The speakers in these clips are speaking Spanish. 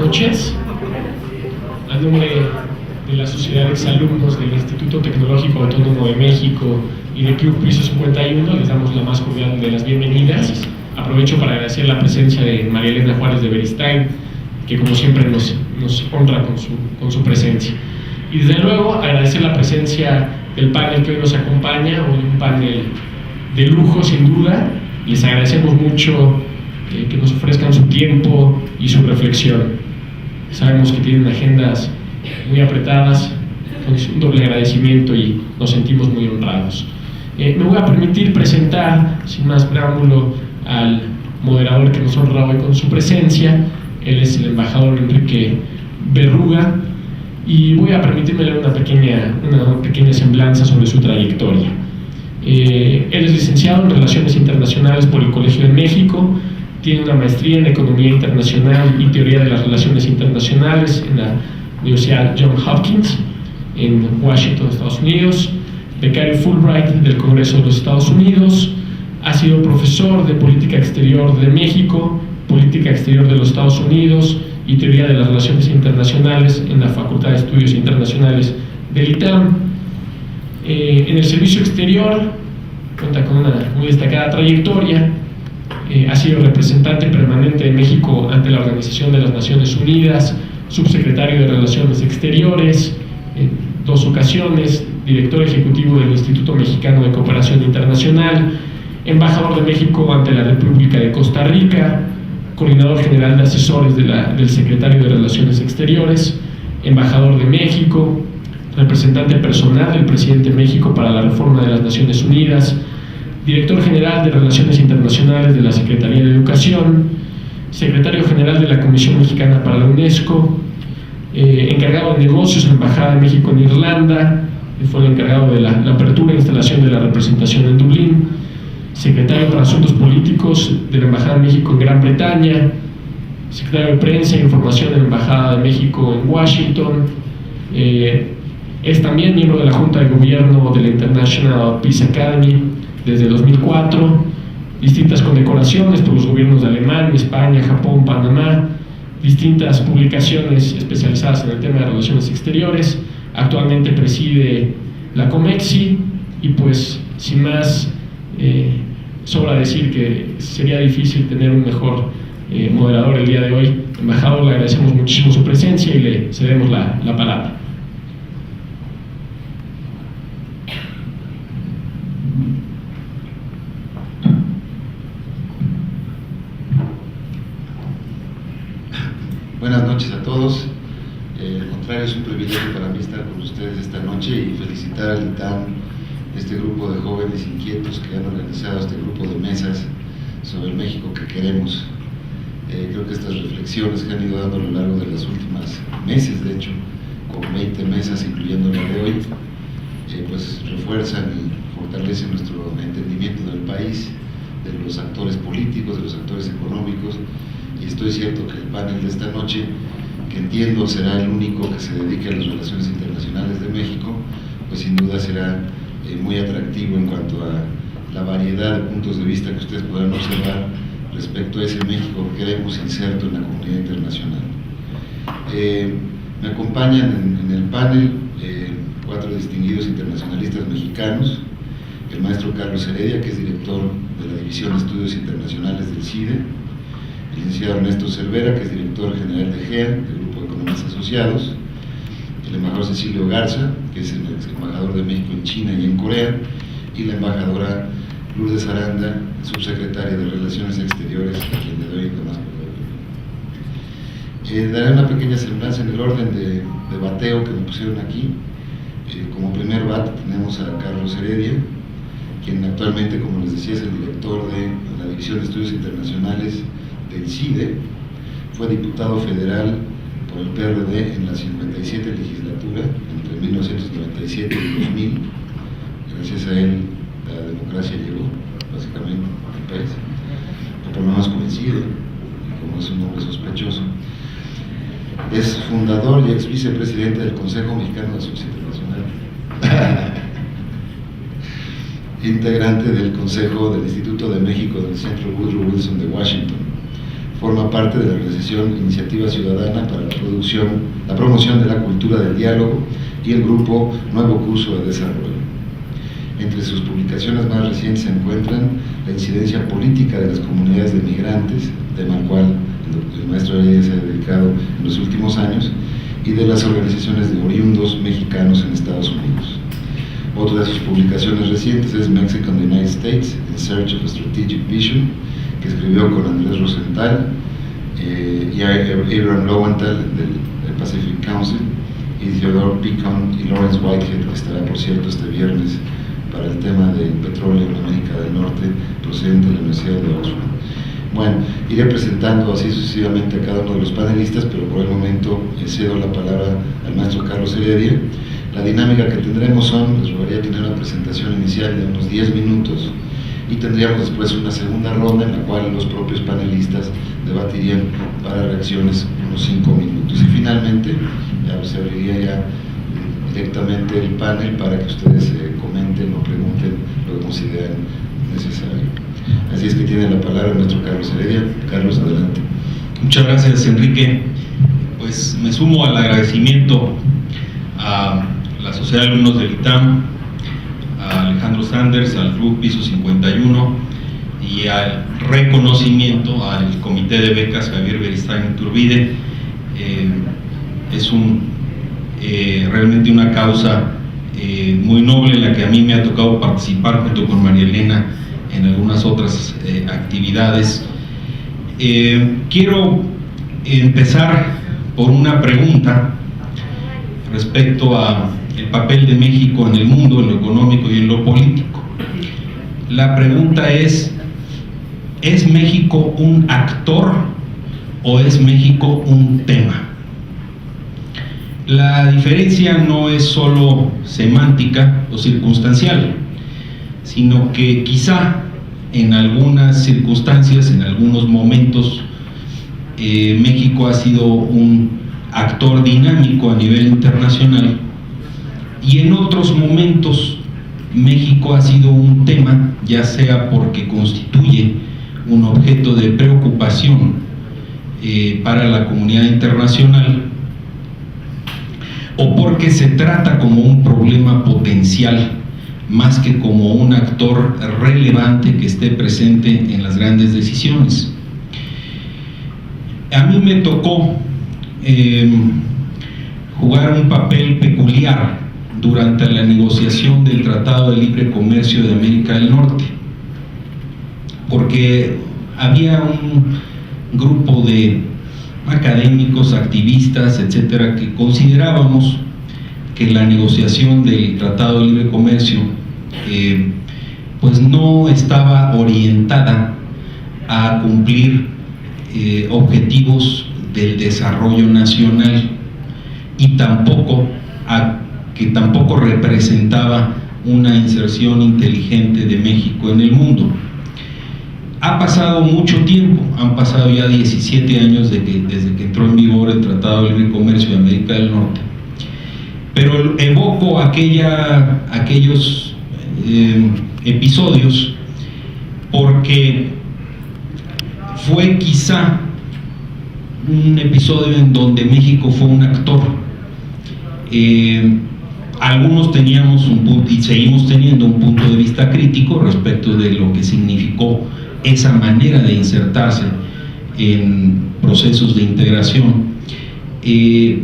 noches. A nombre de la Sociedad de Exalumnos del Instituto Tecnológico Autónomo de México y del Club Piso 51, les damos la más cordial de las bienvenidas. Aprovecho para agradecer la presencia de María Elena Juárez de Beristain, que como siempre nos honra con su presencia. Y desde luego agradecer la presencia del panel que hoy nos acompaña, hoy un panel de lujo sin duda. Les agradecemos mucho que nos ofrezcan su tiempo y su reflexión. Sabemos que tienen agendas muy apretadas, con un doble agradecimiento y nos sentimos muy honrados. Me voy a permitir presentar, sin más preámbulo, al moderador que nos honra hoy con su presencia. Él es el embajador Enrique Berruga, y voy a permitirme leer una pequeña semblanza sobre su trayectoria. Él es licenciado en Relaciones Internacionales por el Colegio de México, tiene una maestría en Economía Internacional y Teoría de las Relaciones Internacionales en la Universidad Johns Hopkins, en Washington, Estados Unidos, becario Fulbright del Congreso de los Estados Unidos, ha sido profesor de Política Exterior de México, Política Exterior de los Estados Unidos y Teoría de las Relaciones Internacionales en la Facultad de Estudios Internacionales del ITAM. En el servicio exterior cuenta con una muy destacada trayectoria. Ha sido representante permanente de México ante la Organización de las Naciones Unidas, subsecretario de Relaciones Exteriores en 2 ocasiones, director ejecutivo del Instituto Mexicano de Cooperación Internacional, embajador de México ante la República de Costa Rica, coordinador general de asesores del secretario de Relaciones Exteriores, embajador de México, representante personal del presidente de México para la reforma de las Naciones Unidas, director general de Relaciones Internacionales de la Secretaría de Educación, secretario general de la Comisión Mexicana para la UNESCO, encargado de negocios en la Embajada de México en Irlanda, fue el encargado de la apertura e instalación de la representación en Dublín, secretario para Asuntos Políticos de la Embajada de México en Gran Bretaña, secretario de Prensa e Información de la Embajada de México en Washington, es también miembro de la Junta de Gobierno de la International Peace Academy desde 2004, distintas condecoraciones por los gobiernos de Alemania, España, Japón, Panamá, distintas publicaciones especializadas en el tema de relaciones exteriores. Actualmente preside la COMEXI y pues sin más sobra decir que sería difícil tener un mejor moderador el día de hoy. Embajador, le agradecemos muchísimo su presencia y le cedemos la palabra. Buenas noches a todos. Al contrario, es un privilegio para mí estar con ustedes esta noche y felicitar al ITAM, este grupo de jóvenes inquietos que han organizado este grupo de mesas sobre el México que queremos. Creo que estas reflexiones que han ido dando a lo largo de los últimos meses, de hecho, con 20 mesas, incluyendo la de hoy, pues refuerzan y fortalecen nuestro entendimiento del país, de los actores políticos, de los actores económicos. Y estoy cierto que el panel de esta noche, que entiendo será el único que se dedique a las relaciones internacionales de México, pues sin duda será muy atractivo en cuanto a la variedad de puntos de vista que ustedes podrán observar respecto a ese México que queremos inserto en la comunidad internacional. Me acompañan en el panel 4 distinguidos internacionalistas mexicanos: el maestro Carlos Heredia, que es director de la División de Estudios Internacionales del CIDE; el licenciado Ernesto Cervera, que es director general de GEA, del Grupo de Economistas Asociados; el embajador Cecilio Garza, que es el embajador de México en China y en Corea; y la embajadora Lourdes Aranda, subsecretaria de Relaciones Exteriores, a quien le doy la más cordial. Daré una pequeña semblanza en el orden de bateo que me pusieron aquí. Como primer bat tenemos a Carlos Heredia, quien actualmente, como les decía, es el director de la División de Estudios Internacionales del CIDE. Fue diputado federal por el PRD en la 57 legislatura, entre 1997 y 2000. Gracias a él la democracia llegó, básicamente, al país. O por lo menos coincide, como es un hombre sospechoso. Es fundador y ex vicepresidente del Consejo Mexicano de Asuntos Internacionales. Integrante del Consejo del Instituto de México del Centro Woodrow Wilson de Washington. forma parte de la organización Iniciativa Ciudadana para la promoción de la cultura del diálogo y el grupo Nuevo Curso de Desarrollo. Entre sus publicaciones más recientes se encuentran la incidencia política de las comunidades de migrantes, tema al cual el maestro Heredia se ha dedicado en los últimos años, y de las organizaciones de oriundos mexicanos en Estados Unidos. Otra de sus publicaciones recientes es Mexico and the United States, In Search of a Strategic Vision, que escribió con Andrés Rosenthal y Aaron Lowenthal del Pacific Council, y Theodore Picon y Lawrence Whitehead, que estará, por cierto, este viernes para el tema del petróleo en América del Norte, procedente de la Universidad de Oxford. Bueno, iré presentando así sucesivamente a cada uno de los panelistas, pero por el momento cedo la palabra al maestro Carlos Heredia. La dinámica que tendremos les rogaría tener una presentación inicial de unos 10 minutos y tendríamos después una segunda ronda en la cual los propios panelistas debatirían para reacciones unos 5 minutos. Y finalmente se abriría ya directamente el panel para que ustedes comenten o pregunten lo que consideren necesario. Así es que tiene la palabra nuestro Carlos Heredia. Carlos, adelante. Muchas gracias, Enrique. Pues me sumo al agradecimiento a la Sociedad de Alumnos del ITAM, a Alejandro Sanders, al Club Piso 51 y al reconocimiento al Comité de Becas Javier Beristain Iturbide. Es realmente una causa muy noble en la que a mí me ha tocado participar junto con María Elena en algunas otras actividades. Quiero empezar por una pregunta respecto a el papel de México en el mundo, en lo económico y en lo político. La pregunta ¿es México un actor o es México un tema? La diferencia no es solo semántica o circunstancial, sino que quizá en algunas circunstancias, en algunos momentos, México ha sido un actor dinámico a nivel internacional y en otros momentos México ha sido un tema, ya sea porque constituye un objeto de preocupación para la comunidad internacional o porque se trata como un problema potencial más que como un actor relevante que esté presente en las grandes decisiones. A mí me tocó jugar un papel peculiar durante la negociación del Tratado de Libre Comercio de América del Norte, porque había un grupo de académicos, activistas, etcétera, que considerábamos que la negociación del Tratado de Libre Comercio pues no estaba orientada a cumplir objetivos del desarrollo nacional y que tampoco representaba una inserción inteligente de México en el mundo. Ha pasado mucho tiempo, han pasado ya 17 años desde que entró en vigor el Tratado de Libre Comercio de América del Norte, pero evoco aquellos episodios porque fue quizá un episodio en donde México fue un actor. Algunos teníamos un punto y seguimos teniendo un punto de vista crítico respecto de lo que significó esa manera de insertarse en procesos de integración,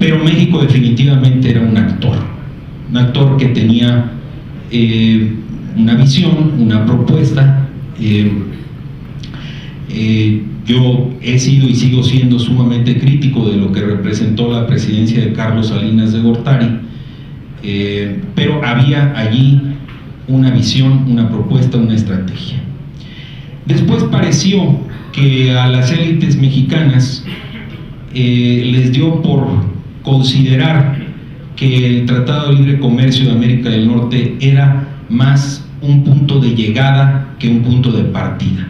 pero México definitivamente era un actor que tenía una visión, una propuesta. Yo he sido y sigo siendo sumamente crítico de lo que representó la presidencia de Carlos Salinas de Gortari, pero había allí una visión, una propuesta, una estrategia. Después pareció que a las élites mexicanas les dio por considerar que el Tratado de Libre Comercio de América del Norte era más un punto de llegada que un punto de partida.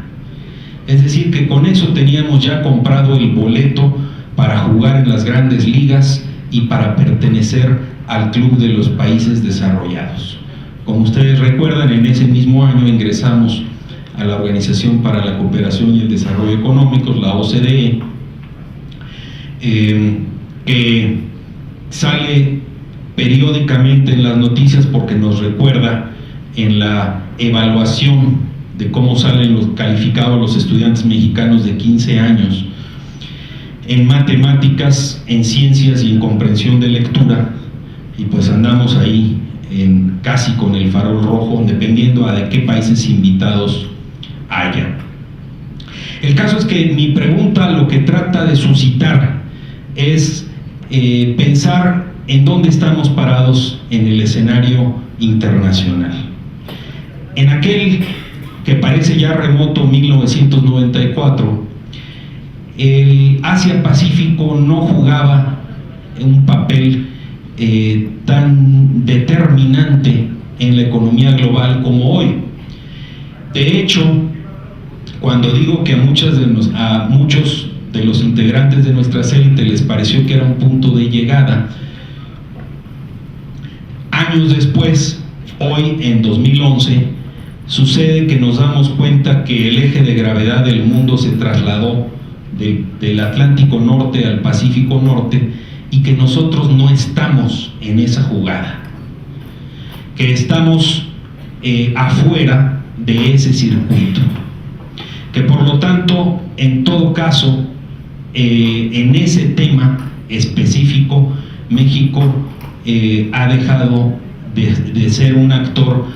Es decir, que con eso teníamos ya comprado el boleto para jugar en las grandes ligas y para pertenecer al club de los países desarrollados. Como ustedes recuerdan, en ese mismo año ingresamos a la Organización para la Cooperación y el Desarrollo Económicos, la OCDE, que sale periódicamente en las noticias porque nos recuerda en la evaluación de cómo salen los calificados los estudiantes mexicanos de 15 años en matemáticas, en ciencias y en comprensión de lectura, y pues andamos ahí casi con el farol rojo, dependiendo de qué países invitados haya. El caso es que mi pregunta lo que trata de suscitar es pensar en dónde estamos parados en el escenario internacional. En aquel que parece ya remoto 1994, el Asia-Pacífico no jugaba un papel tan determinante en la economía global como hoy. De hecho, cuando digo que a muchos de los integrantes de nuestra élite les pareció que era un punto de llegada, años después, hoy en 2011, sucede que nos damos cuenta que el eje de gravedad del mundo se trasladó del Atlántico Norte al Pacífico Norte, y que nosotros no estamos en esa jugada, que estamos afuera de ese circuito, que por lo tanto, en todo caso, en ese tema específico, México ha dejado de ser un actor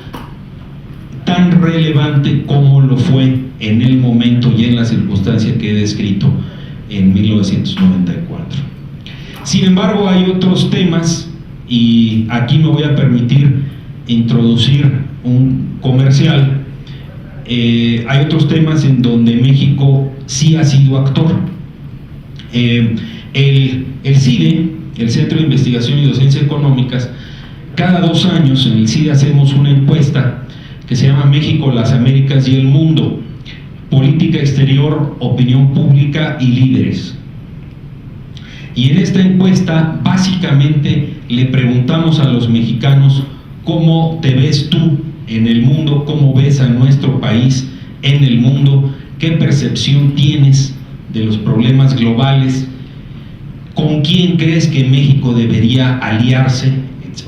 tan relevante como lo fue en el momento y en la circunstancia que he descrito en 1994. Sin embargo, hay otros temas, y aquí me voy a permitir introducir un comercial. Hay otros temas en donde México sí ha sido actor. El CIDE, el Centro de Investigación y Docencia Económicas, cada 2 años en el CIDE hacemos una encuesta que se llama México, las Américas y el Mundo, Política Exterior, Opinión Pública y Líderes. Y en esta encuesta básicamente le preguntamos a los mexicanos cómo te ves tú en el mundo, cómo ves a nuestro país en el mundo, qué percepción tienes de los problemas globales, con quién crees que México debería aliarse, etc.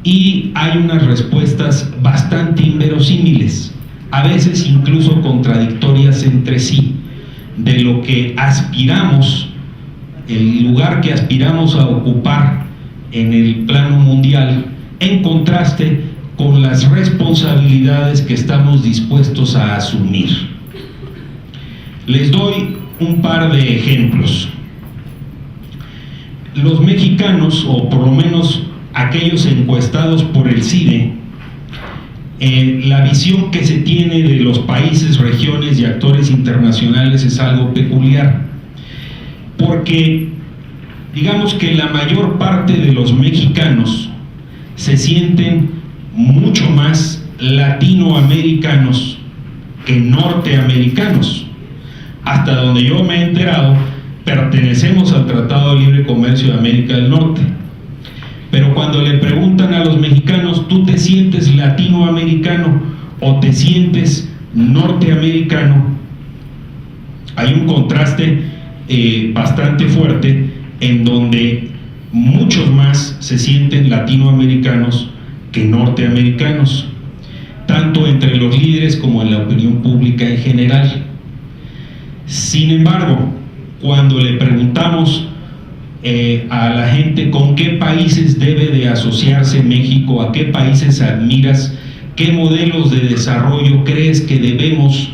Y hay unas respuestas bastante inverosímiles, a veces incluso contradictorias entre sí, de lo que aspiramos, el lugar que aspiramos a ocupar en el plano mundial, en contraste con las responsabilidades que estamos dispuestos a asumir. Les doy un par de ejemplos. Los mexicanos, o por lo menos aquellos encuestados por el CIDE, la visión que se tiene de los países, regiones y actores internacionales es algo peculiar, porque digamos que la mayor parte de los mexicanos se sienten mucho más latinoamericanos que norteamericanos. Hasta donde yo me he enterado, pertenecemos al Tratado de Libre Comercio de América del Norte. Pero cuando le preguntan a los mexicanos, ¿tú te sientes latinoamericano o te sientes norteamericano?, hay un contraste bastante fuerte, en donde muchos más se sienten latinoamericanos que norteamericanos, tanto entre los líderes como en la opinión pública en general. Sin embargo, cuando le preguntamos a la gente con qué países debe de asociarse México, a qué países admiras, qué modelos de desarrollo crees que debemos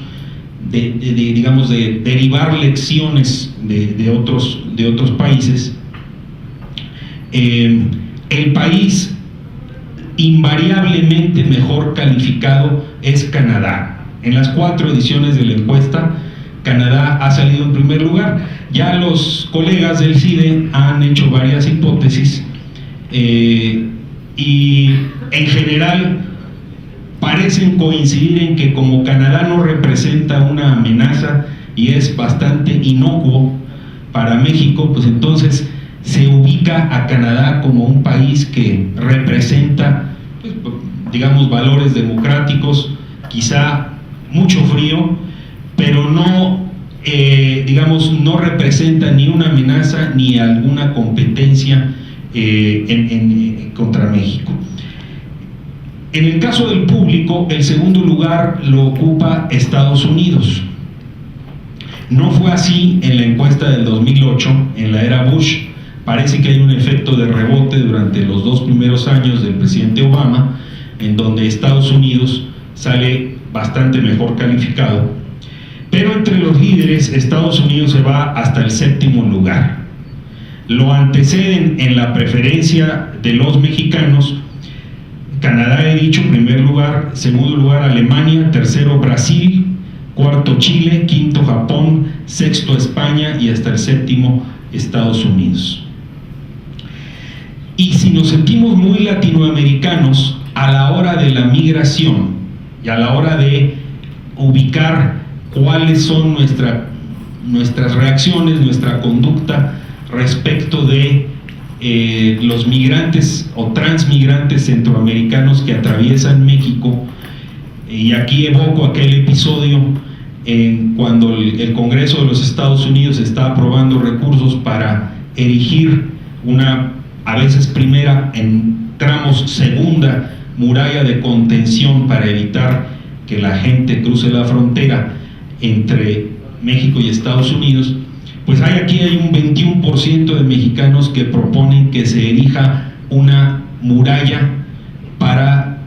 digamos de derivar lecciones de otros países, el país invariablemente mejor calificado es Canadá. En las 4 ediciones de la encuesta, Canadá ha salido en primer lugar. Ya los colegas del CIDE han hecho varias hipótesis y en general parecen coincidir en que como Canadá no representa una amenaza y es bastante inocuo para México, pues entonces se ubica a Canadá como un país que representa, pues, digamos, valores democráticos, quizá mucho frío, pero no, digamos, no representa ni una amenaza ni alguna competencia contra México. En el caso del público, el segundo lugar lo ocupa Estados Unidos. No fue así en la encuesta del 2008, en la era Bush. Parece que hay un efecto de rebote durante los 2 primeros años del presidente Obama, en donde Estados Unidos sale bastante mejor calificado. Pero entre los líderes, Estados Unidos se va hasta el 7º lugar. Lo anteceden en la preferencia de los mexicanos Canadá, he dicho, primer lugar; segundo lugar Alemania; tercero Brasil; cuarto Chile; quinto Japón; sexto España y hasta el 7º Estados Unidos. Y si nos sentimos muy latinoamericanos a la hora de la migración y a la hora de ubicar cuáles son nuestras reacciones, nuestra conducta respecto de los migrantes o transmigrantes centroamericanos que atraviesan México, y aquí evoco aquel episodio cuando el Congreso de los Estados Unidos está aprobando recursos para erigir una, a veces primera, en tramos segunda, muralla de contención para evitar que la gente cruce la frontera entre México y Estados Unidos. Pues aquí hay un 21% de mexicanos que proponen que se erija una muralla para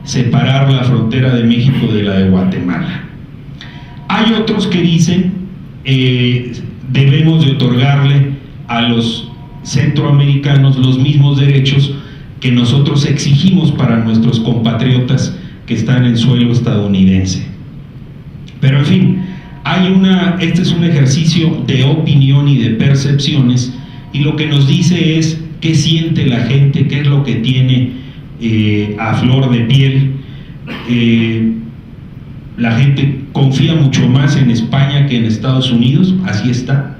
separar la frontera de México de la de Guatemala. Hay otros que dicen debemos de otorgarle a los centroamericanos los mismos derechos que nosotros exigimos para nuestros compatriotas que están en suelo estadounidense. Pero en fin, este es un ejercicio de opinión y de percepciones, y lo que nos dice es qué siente la gente, qué es lo que tiene a flor de piel. La gente confía mucho más en España que en Estados Unidos, así está,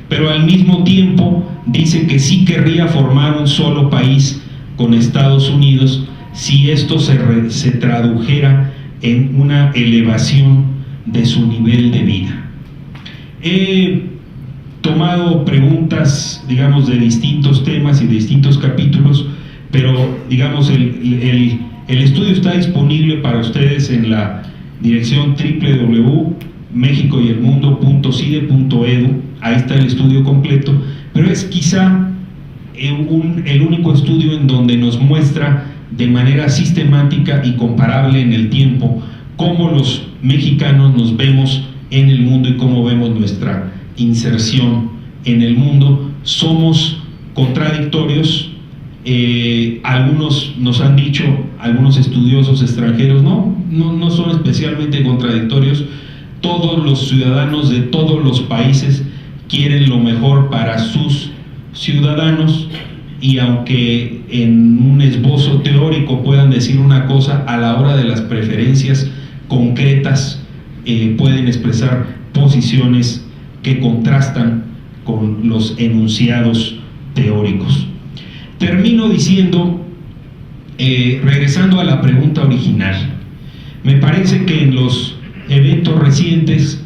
pero al mismo tiempo dice que sí querría formar un solo país con Estados Unidos si esto se tradujera en una elevación de su nivel de vida. He tomado preguntas, digamos, de distintos temas y de distintos capítulos, pero digamos el estudio está disponible para ustedes en la dirección www.mexicoyelmundo.cide.edu. Ahí está el estudio completo, pero es quizá el único estudio en donde nos muestra de manera sistemática y comparable en el tiempo cómo los mexicanos nos vemos en el mundo y cómo vemos nuestra inserción en el mundo. Somos contradictorios. Algunos nos han dicho, algunos estudiosos extranjeros, no son especialmente contradictorios. Todos los ciudadanos de todos los países quieren lo mejor para sus ciudadanos, y aunque en un esbozo teórico puedan decir una cosa, a la hora de las preferencias concretas pueden expresar posiciones que contrastan con los enunciados teóricos. Termino diciendo, regresando a la pregunta original, me parece que en los eventos recientes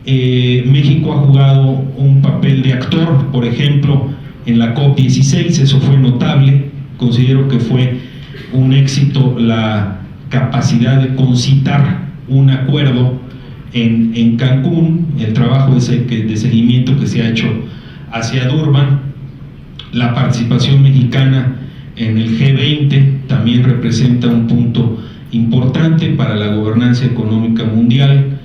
México ha jugado un papel de actor. Por ejemplo, en la COP16, eso fue notable. Considero que fue un éxito la capacidad de concitar un acuerdo en Cancún, el trabajo de seguimiento que se ha hecho hacia Durban. La participación mexicana en el G20 también representa un punto importante para la gobernanza económica mundial.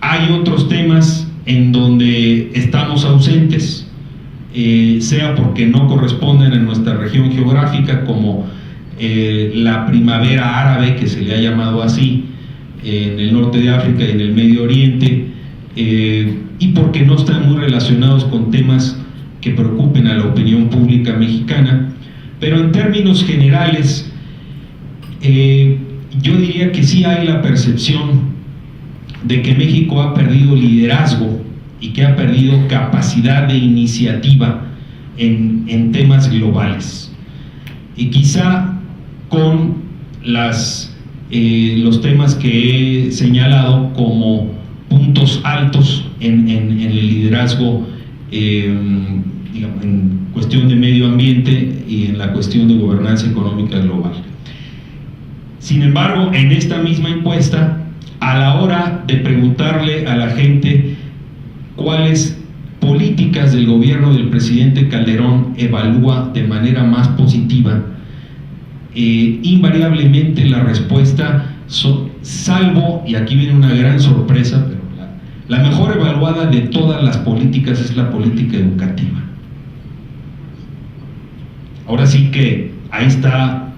Hay otros temas en donde estamos ausentes, sea porque no corresponden a nuestra región geográfica, como la primavera árabe, que se le ha llamado así, en el norte de África y en el Medio Oriente, y porque no están muy relacionados con temas que preocupen a la opinión pública mexicana. Pero en términos generales, yo diría que sí hay la percepción de que México ha perdido liderazgo y que ha perdido capacidad de iniciativa en temas globales, y quizá con las los temas que he señalado como puntos altos en el liderazgo, digamos, en cuestión de medio ambiente y en la cuestión de gobernanza económica global. Sin embargo, en esta misma encuesta, a la hora de preguntarle a la gente cuáles políticas del gobierno del presidente Calderón evalúa de manera más positiva, invariablemente la respuesta, salvo, y aquí viene una gran sorpresa, pero la mejor evaluada de todas las políticas es la política educativa. Ahora sí que ahí está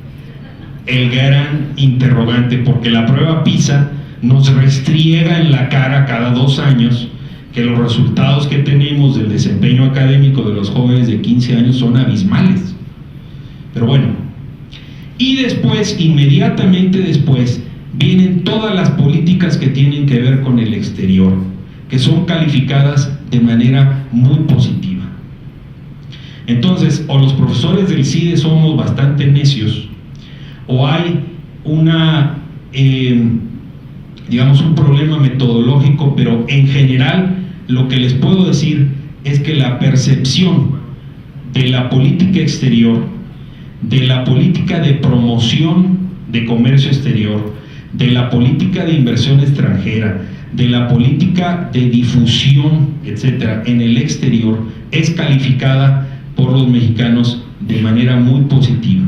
el gran interrogante, porque la prueba PISA nos restriega en la cara cada 2 años que los resultados que tenemos del desempeño académico de los jóvenes de 15 años son abismales. Pero bueno, y después, inmediatamente después, vienen todas las políticas que tienen que ver con el exterior, que son calificadas de manera muy positiva. Entonces, o los profesores del CIDE somos bastante necios, o hay una, digamos, un problema metodológico, pero en general lo que les puedo decir es que la percepción de la política exterior, de la política de promoción de comercio exterior, de la política de inversión extranjera, de la política de difusión, etcétera, en el exterior, es calificada por los mexicanos de manera muy positiva.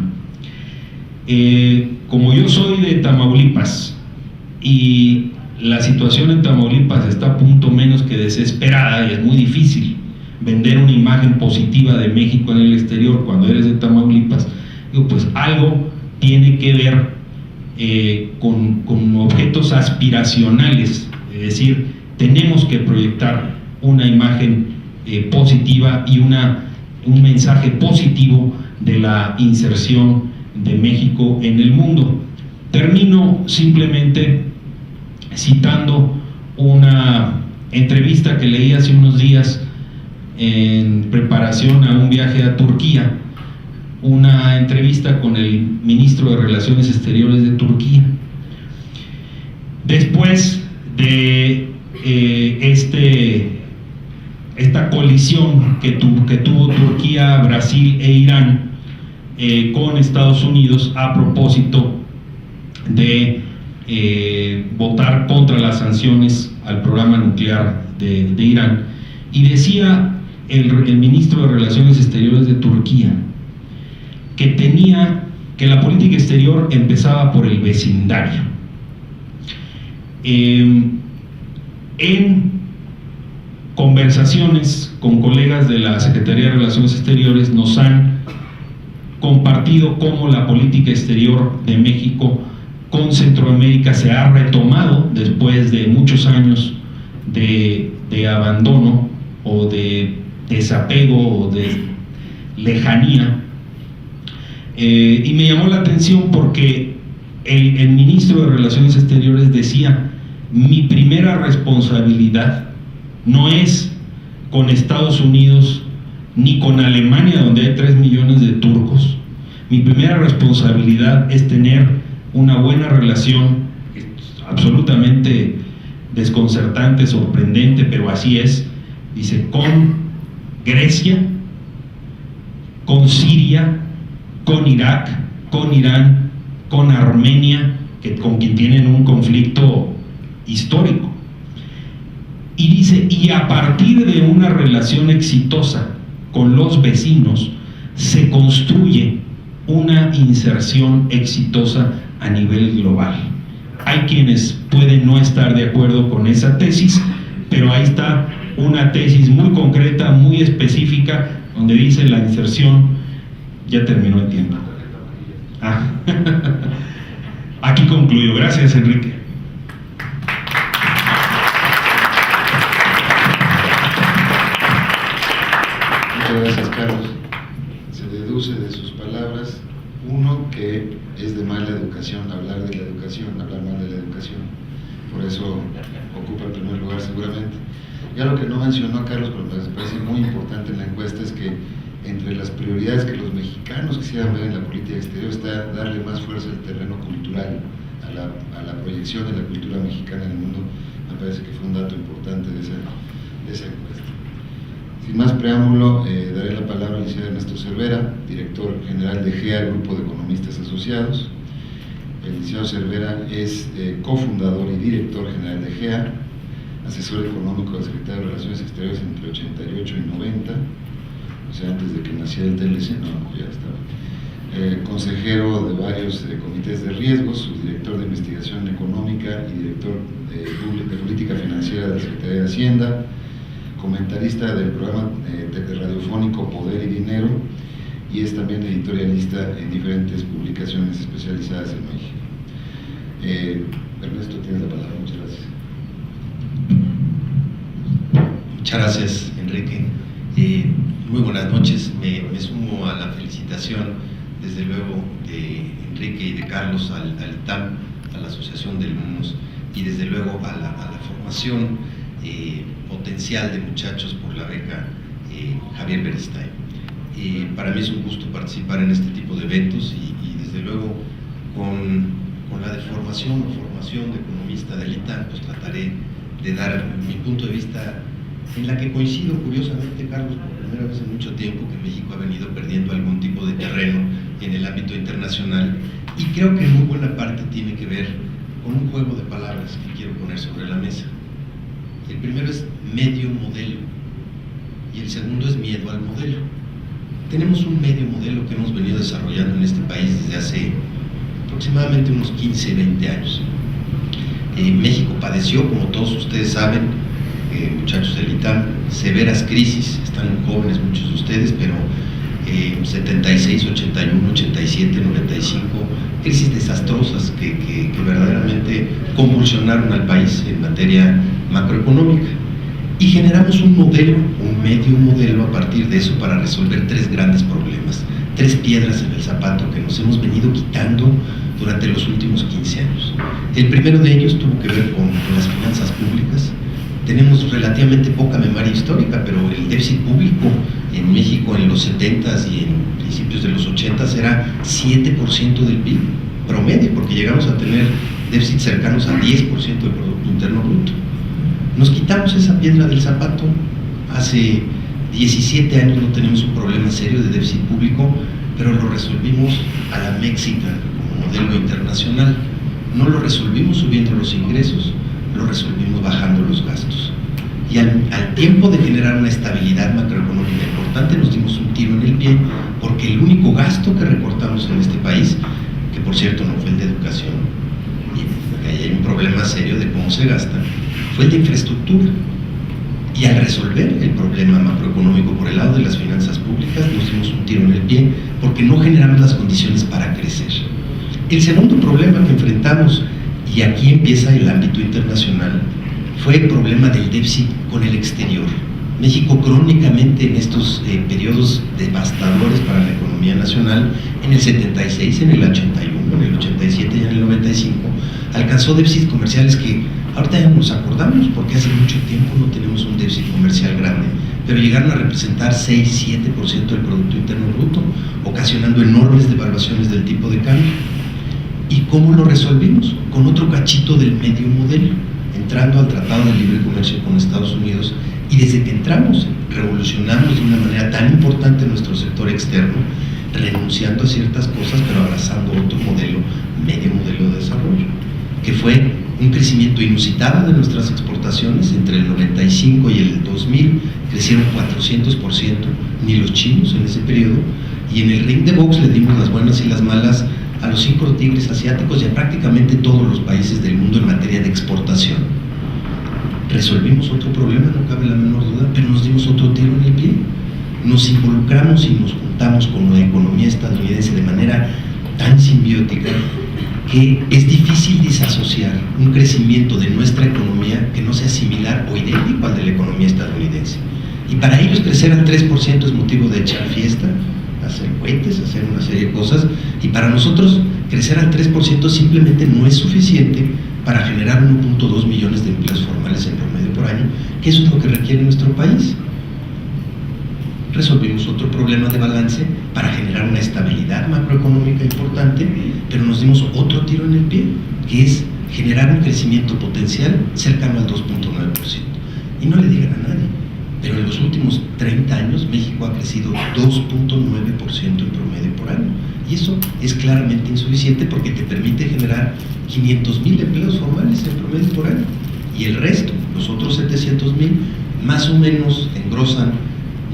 Como yo soy de Tamaulipas y la situación en Tamaulipas está a punto menos que desesperada y es muy difícil vender una imagen positiva de México en el exterior cuando eres de Tamaulipas, digo, pues algo tiene que ver con objetos aspiracionales, es decir, tenemos que proyectar una imagen positiva y un mensaje positivo de la inserción de México en el mundo. Termino simplemente citando una entrevista que leí hace unos días en preparación a un viaje a Turquía, una entrevista con el ministro de Relaciones Exteriores de Turquía. Después de esta colisión que tuvo Turquía, Brasil e Irán con Estados Unidos a propósito de votar contra las sanciones al programa nuclear de Irán, y decía el ministro de Relaciones Exteriores de Turquía que la política exterior empezaba por el vecindario. En conversaciones con colegas de la Secretaría de Relaciones Exteriores nos han compartido cómo la política exterior de México con Centroamérica se ha retomado después de muchos años de abandono o de desapego o de lejanía. Y me llamó la atención porque el ministro de Relaciones Exteriores decía: mi primera responsabilidad no es con Estados Unidos ni con Alemania, donde hay 3 millones de turcos. Mi primera responsabilidad es tener una buena relación, absolutamente desconcertante, sorprendente, pero así es, dice, con Grecia, con Siria, con Irak, con Irán, con Armenia, con quien tienen un conflicto histórico. Y dice, y a partir de una relación exitosa con los vecinos, se construye una inserción exitosa a nivel global. Hay quienes pueden no estar de acuerdo con esa tesis, pero ahí está una tesis muy concreta, muy específica, donde dice la inserción. Ya terminó el tiempo. Aquí concluyo. Gracias, Enrique. Muchas gracias, Carlos. Se deduce de sus palabras, uno, que es de mala educación hablar de la educación, hablar mal de la educación. Por eso ocupa el primer lugar seguramente. Ya lo que no mencionó Carlos, pero me parece muy importante en la encuesta, es que entre las prioridades que los mexicanos quisieran ver en la política exterior está darle más fuerza al terreno cultural, a la proyección de la cultura mexicana en el mundo, me parece que fue un dato importante de esa encuesta. Sin más preámbulo, daré la palabra al licenciado Ernesto Cervera, director general de GEA, Grupo de Economistas Asociados. El licenciado Cervera es cofundador y director general de GEA, asesor económico del secretario de Relaciones Exteriores entre 88 y 90, o sea, antes de que naciera el TLC, no, ya estaba. Consejero de varios comités de riesgos, subdirector de investigación económica y director de política financiera de la Secretaría de Hacienda, comentarista del programa radiofónico Poder y Dinero, y es también editorialista en diferentes publicaciones especializadas en México. Ernesto, tienes la palabra. Muchas gracias. Muchas gracias, Enrique. Muy buenas noches. Me sumo a la felicitación, desde luego, de Enrique y de Carlos al ITAM, a la Asociación de Alumnos, y desde luego a la formación potencial de muchachos por la beca Javier Beristain. Para mí es un gusto participar en este tipo de eventos y desde luego con la formación de economista del ITAM, pues trataré de dar mi punto de vista, en la que coincido curiosamente, Carlos, por primera vez en mucho tiempo, que México ha venido perdiendo algún tipo de terreno en el ámbito internacional, y creo que en muy buena parte tiene que ver con un juego de palabras que quiero poner sobre la mesa. El primero es medio modelo y el segundo es miedo al modelo. Tenemos un medio modelo que hemos venido desarrollando en este país desde hace aproximadamente unos 15, 20 años. México padeció, como todos ustedes saben, muchachos del ITAM, severas crisis. Están jóvenes muchos de ustedes, pero 76, 81, 87, 95, crisis desastrosas que verdaderamente convulsionaron al país en materia macroeconómica, y generamos un modelo, un medio modelo a partir de eso para resolver tres grandes problemas, tres piedras en el zapato que nos hemos venido quitando durante los últimos 15 años. El primero de ellos tuvo que ver con las finanzas públicas. Tenemos relativamente poca memoria histórica, pero el déficit público en México en los 70s y en principios de los 80s era 7% del PIB promedio, porque llegamos a tener déficits cercanos al 10% del Producto Interno Bruto. Nos quitamos esa piedra del zapato. Hace 17 años no tenemos un problema serio de déficit público, pero lo resolvimos a la México como modelo internacional. No lo resolvimos subiendo los ingresos, lo resolvimos bajando los gastos. Y al tiempo de generar una estabilidad macroeconómica importante, nos dimos un tiro en el pie, porque el único gasto que recortamos en este país, que por cierto no fue el de educación, y ahí hay un problema serio de cómo se gasta, fue el de infraestructura. Y al resolver el problema macroeconómico por el lado de las finanzas públicas, nos dimos un tiro en el pie, porque no generamos las condiciones para crecer. El segundo problema que enfrentamos, y aquí empieza el ámbito internacional, fue el problema del déficit con el exterior. México crónicamente en estos periodos devastadores para la economía nacional, en el 76, en el 81, en el 87 y en el 95, alcanzó déficits comerciales que ahorita ya nos acordamos, porque hace mucho tiempo no tenemos un déficit comercial grande, pero llegaron a representar 6-7% del Producto Interno Bruto, ocasionando enormes devaluaciones del tipo de cambio. ¿Y cómo lo resolvimos? Con otro cachito del medio modelo, entrando al Tratado de Libre Comercio con Estados Unidos, y desde que entramos revolucionamos de una manera tan importante nuestro sector externo, renunciando a ciertas cosas pero abrazando otro modelo, medio modelo de desarrollo, que fue un crecimiento inusitado de nuestras exportaciones. Entre el 95 y el 2000 crecieron 400%, ni los chinos en ese periodo, y en el ring de box le dimos las buenas y las malas a los 5 tigres asiáticos y a prácticamente todos los países del mundo en materia de exportación. Resolvimos otro problema, no cabe la menor duda, pero nos dimos otro tiro en el pie. Nos involucramos y nos juntamos con la economía estadounidense de manera tan simbiótica que es difícil disasociar un crecimiento de nuestra economía que no sea similar o idéntico al de la economía estadounidense. Y para ellos crecer al 3% es motivo de echar fiesta, hacer cohetes, hacer una serie de cosas, y para nosotros crecer al 3% simplemente no es suficiente para generar 1.2 millones de empleos formales en promedio por año, que eso es lo que requiere nuestro país. Resolvimos otro problema de balance para generar una estabilidad macroeconómica importante, pero nos dimos otro tiro en el pie, que es generar un crecimiento potencial cercano al 2.9%. Y no le digan a nadie, pero en los últimos 30 años México ha crecido 2.9% en promedio por año. Y eso es claramente insuficiente porque te permite generar 500,000 empleos formales en promedio por año. Y el resto, los otros 700,000, más o menos engrosan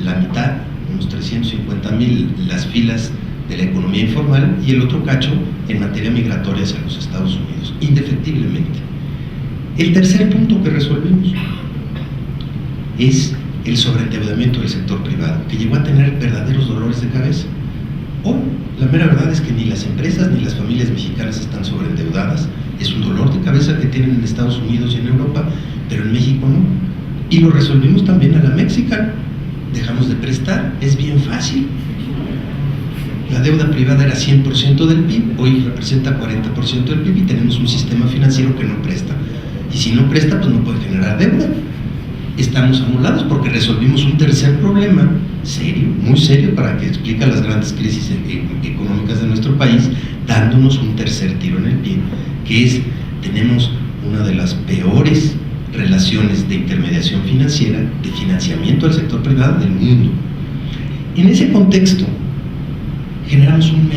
la mitad, unos 350,000, las filas de la economía informal, y el otro cacho en materia migratoria hacia los Estados Unidos, indefectiblemente. El tercer punto que resolvimos es el sobreendeudamiento del sector privado, que llegó a tener verdaderos dolores de cabeza. Hoy, la mera verdad es que ni las empresas ni las familias mexicanas están sobreendeudadas. Es un dolor de cabeza que tienen en Estados Unidos y en Europa, pero en México no. Y lo resolvimos también a la mexicana. Dejamos de prestar, es bien fácil. La deuda privada era 100% del PIB, hoy representa 40% del PIB y tenemos un sistema financiero que no presta. Y si no presta, pues no puede generar deuda. Estamos amolados porque resolvimos un tercer problema serio, muy serio, para que explique las grandes crisis económicas de nuestro país, dándonos un tercer tiro en el pie, que es, tenemos una de las peores relaciones de intermediación financiera, de financiamiento al sector privado del mundo. En ese contexto, generamos un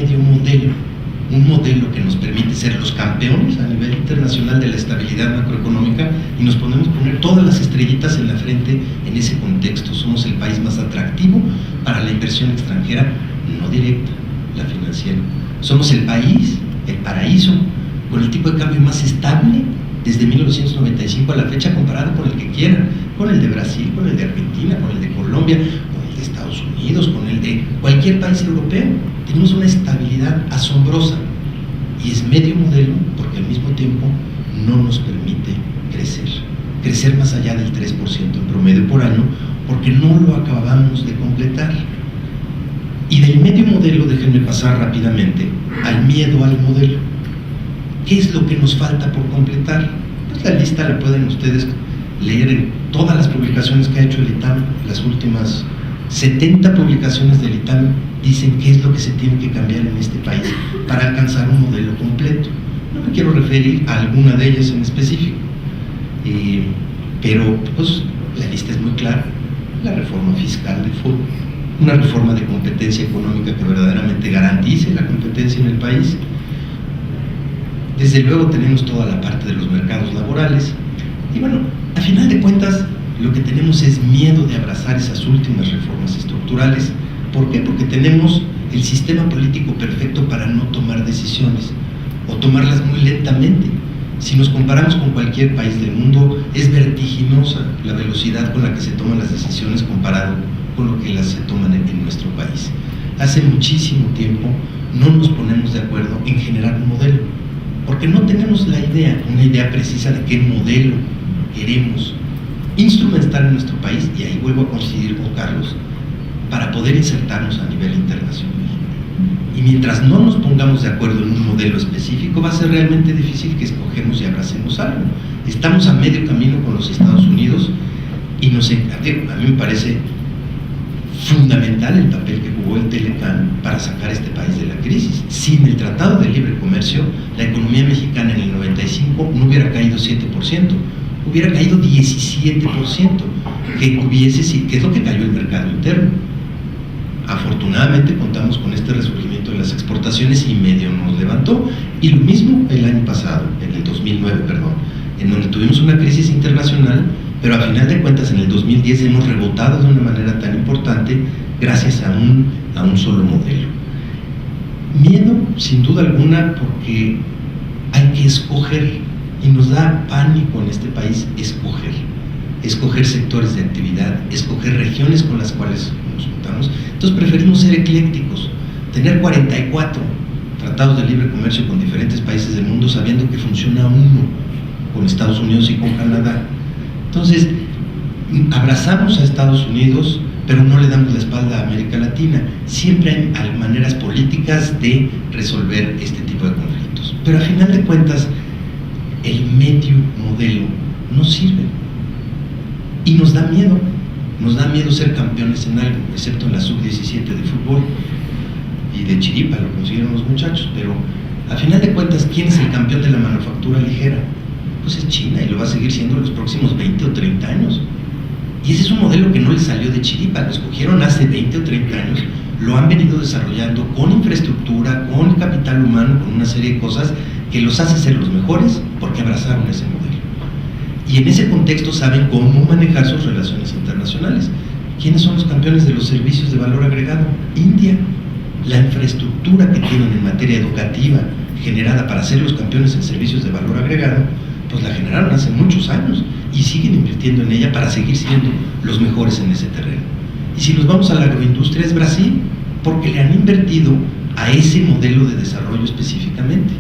modelo que nos permite ser los campeones a nivel internacional de la estabilidad macroeconómica, y nos podemos poner todas las estrellitas en la frente en ese contexto. Somos el país más atractivo para la inversión extranjera, no directa, la financiera. Somos el país, el paraíso, con el tipo de cambio más estable desde 1995 a la fecha, comparado con el que quieran, con el de Brasil, con el de Argentina, con el de Colombia, con el de Estados Unidos, con el de cualquier país europeo. Tenemos una estabilidad asombrosa, y es medio modelo porque al mismo tiempo no nos permite crecer más allá del 3% en promedio por año, porque no lo acabamos de completar. Y del medio modelo, déjenme pasar rápidamente al miedo al modelo. ¿Qué es lo que nos falta por completar? Pues la lista la pueden ustedes leer en todas las publicaciones que ha hecho el ITAM. Las últimas 70 publicaciones del ITAM dicen qué es lo que se tiene que cambiar en este país para alcanzar un modelo completo. No me quiero referir a alguna de ellas en específico, pero pues la lista es muy clara. La reforma fiscal del fútbol, una reforma de competencia económica que verdaderamente garantice la competencia en el país. Desde luego tenemos toda la parte de los mercados laborales, y bueno, a final de cuentas lo que tenemos es miedo de abrazar esas últimas reformas estructurales. ¿Por qué? Porque tenemos el sistema político perfecto para no tomar decisiones, o tomarlas muy lentamente. Si nos comparamos con cualquier país del mundo, es vertiginosa la velocidad con la que se toman las decisiones comparado con lo que las se toman en nuestro país. Hace muchísimo tiempo no nos ponemos de acuerdo en generar un modelo, porque no tenemos una idea precisa de qué modelo queremos instrumentar en nuestro país, y ahí vuelvo a coincidir con Carlos, para poder insertarnos a nivel internacional. Y mientras no nos pongamos de acuerdo en un modelo específico, va a ser realmente difícil que escogemos y abracemos algo. Estamos a medio camino con los Estados Unidos, y a mí me parece fundamental el papel que jugó el Telecán para sacar a este país de la crisis. Sin el Tratado de Libre Comercio, la economía mexicana en el 95 no hubiera caído 7%, hubiera caído 17%, que es lo que cayó el mercado interno. Afortunadamente contamos con este resurgimiento de las exportaciones y medio nos levantó. Y lo mismo el año pasado, en el 2009, en donde tuvimos una crisis internacional, pero a final de cuentas en el 2010 hemos rebotado de una manera tan importante gracias a un solo modelo. Miedo, sin duda alguna, porque hay que escoger, y nos da pánico en este país escoger sectores de actividad, escoger regiones con las cuales nos juntamos. Entonces preferimos ser eclécticos, tener 44 tratados de libre comercio con diferentes países del mundo, sabiendo que funciona uno con Estados Unidos y con Canadá. Entonces abrazamos a Estados Unidos, pero no le damos la espalda a América Latina. Siempre hay maneras políticas de resolver este tipo de conflictos, pero a final de cuentas el medio modelo no sirve, y nos da miedo ser campeones en algo, excepto en la sub-17 de fútbol. y de chiripa lo consiguieron los muchachos, pero a final de cuentas, ¿quién es el campeón de la manufactura ligera? Pues es China, y lo va a seguir siendo los próximos 20 o 30 años. Y ese es un modelo que no les salió de chiripa, lo escogieron hace 20 o 30 años, lo han venido desarrollando con infraestructura, con capital humano, con una serie de cosas que los hace ser los mejores porque abrazaron ese modelo. Y en ese contexto saben cómo manejar sus relaciones internacionales. ¿Quiénes son los campeones de los servicios de valor agregado? India. La infraestructura que tienen en materia educativa generada para ser los campeones en servicios de valor agregado, pues la generaron hace muchos años y siguen invirtiendo en ella para seguir siendo los mejores en ese terreno. Y si nos vamos a la agroindustria, es Brasil, porque le han invertido a ese modelo de desarrollo específicamente.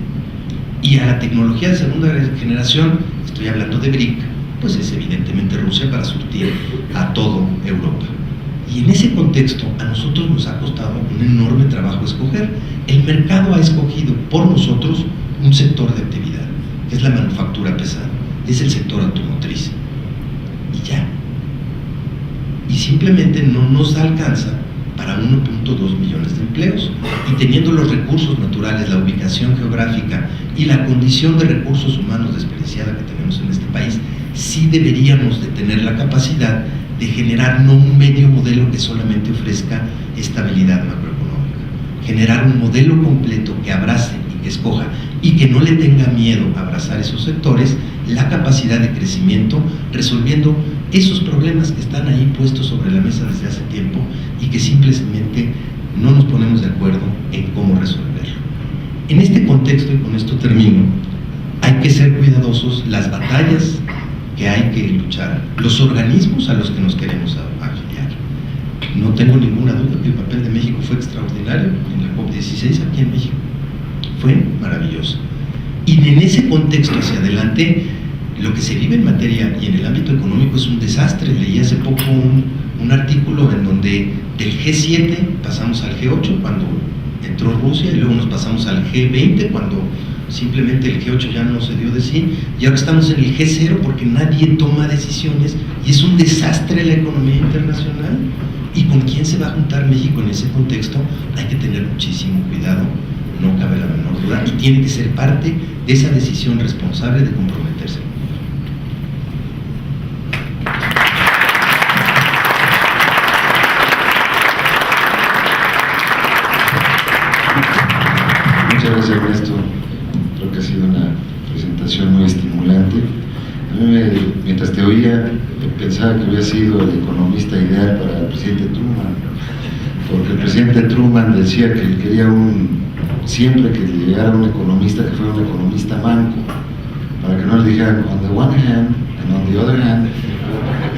Y a la tecnología de segunda generación, estoy hablando de BRIC, pues es evidentemente Rusia para surtir a todo Europa. Y en ese contexto a nosotros nos ha costado un enorme trabajo escoger. El mercado ha escogido por nosotros un sector de actividad, que es la manufactura pesada, es el sector automotriz. Y ya. Y simplemente no nos alcanza para 1.2 millones de empleos. Y teniendo los recursos naturales, la ubicación geográfica y la condición de recursos humanos desperdiciada que tenemos en este país, sí deberíamos de tener la capacidad de generar no un medio modelo que solamente ofrezca estabilidad macroeconómica, generar un modelo completo que abrace y que escoja y que no le tenga miedo a abrazar esos sectores, la capacidad de crecimiento, resolviendo esos problemas que están ahí puestos sobre la mesa desde hace tiempo y que simplemente no nos ponemos de acuerdo en cómo resolverlo. En este contexto, y con esto termino, hay que ser cuidadosos. Las batallas que hay que luchar, los organismos a los que nos queremos afiliar. No tengo ninguna duda que el papel de México fue extraordinario en la COP16 aquí en México. Fue maravilloso. Y en ese contexto hacia adelante, lo que se vive en materia y en el ámbito económico es un desastre. Leí hace poco un artículo en donde del G7 pasamos al G8 cuando entró Rusia, y luego nos pasamos al G20 cuando simplemente el G8 ya no se dio de sí, y ahora estamos en el G0 porque nadie toma decisiones y es un desastre la economía internacional. ¿Y con quién se va a juntar México en ese contexto? Hay que tener muchísimo cuidado, no cabe la menor duda, y tiene que ser parte de esa decisión responsable de comprometerse. Muchas gracias, Ernesto. Creo que ha sido una presentación muy estimulante. A mí, mientras te oía, pensaba que había sido el economista ideal para el presidente Truman, porque el presidente Truman decía que él quería siempre que llegara un economista, que fuera un economista manco, para que no le dijeran on the one hand and on the other hand.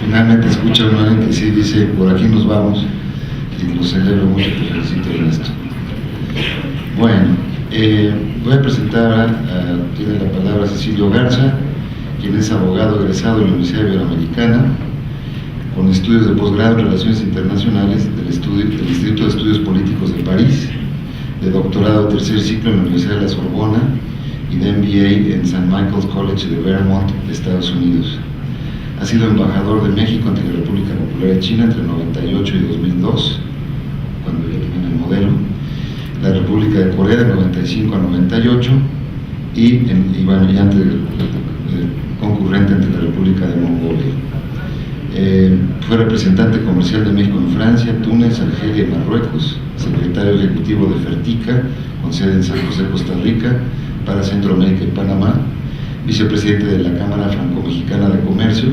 Finalmente escucha uno a alguien que sí dice, por aquí nos vamos, y lo celebro mucho, te felicito, Ernesto. Bueno, voy a presentar tiene la palabra Cecilio Garza, quien es abogado egresado de la Universidad Iberoamericana, con estudios de posgrado en Relaciones Internacionales del Instituto de Estudios Políticos de París, de doctorado de tercer ciclo en la Universidad de la Sorbona y de MBA en St. Michael's College de Vermont, de Estados Unidos. Ha sido embajador de México ante la República Popular de China entre 98 y 2002, cuando ya tenían el modelo, la República de Corea de 95 a 98 y concurrente ante la República de Mongolia. Fue representante comercial de México en Francia, Túnez, Argelia y Marruecos, secretario ejecutivo de Fertica, con sede en San José, Costa Rica, para Centroamérica y Panamá, vicepresidente de la Cámara Franco-Mexicana de Comercio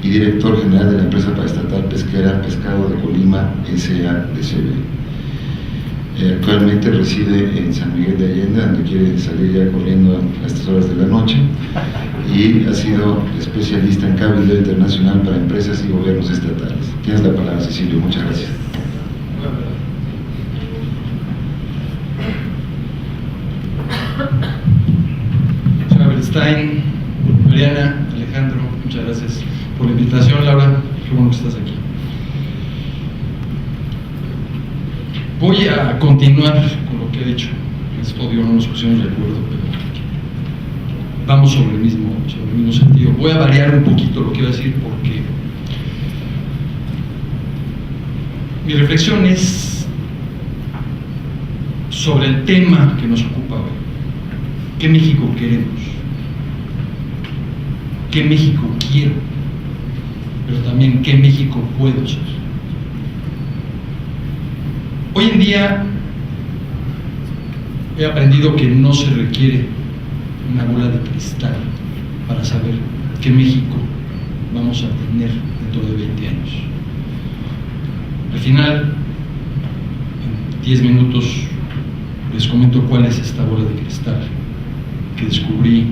y director general de la empresa paraestatal pesquera Pescado de Colima S.A.D.C.B. Actualmente reside en San Miguel de Allende, donde quiere salir ya corriendo a estas horas de la noche, y ha sido especialista en cabildeo internacional para empresas y gobiernos estatales. Tienes la palabra, Cecilio. Muchas gracias. Stein, Mariana, Alejandro, muchas gracias por la invitación. Laura, qué bueno que estás aquí. Voy a continuar con lo que he dicho. Esto no nos pusimos de acuerdo, pero vamos sobre el mismo sentido. Voy a variar un poquito lo que iba a decir porque mi reflexión es sobre el tema que nos ocupa hoy. ¿Qué México queremos? ¿Qué México quiero? Pero también, ¿qué México puedo ser? Hoy en día he aprendido que no se requiere una bola de cristal para saber qué México vamos a tener dentro de 20 años. Al final, en 10 minutos, les comento cuál es esta bola de cristal que descubrí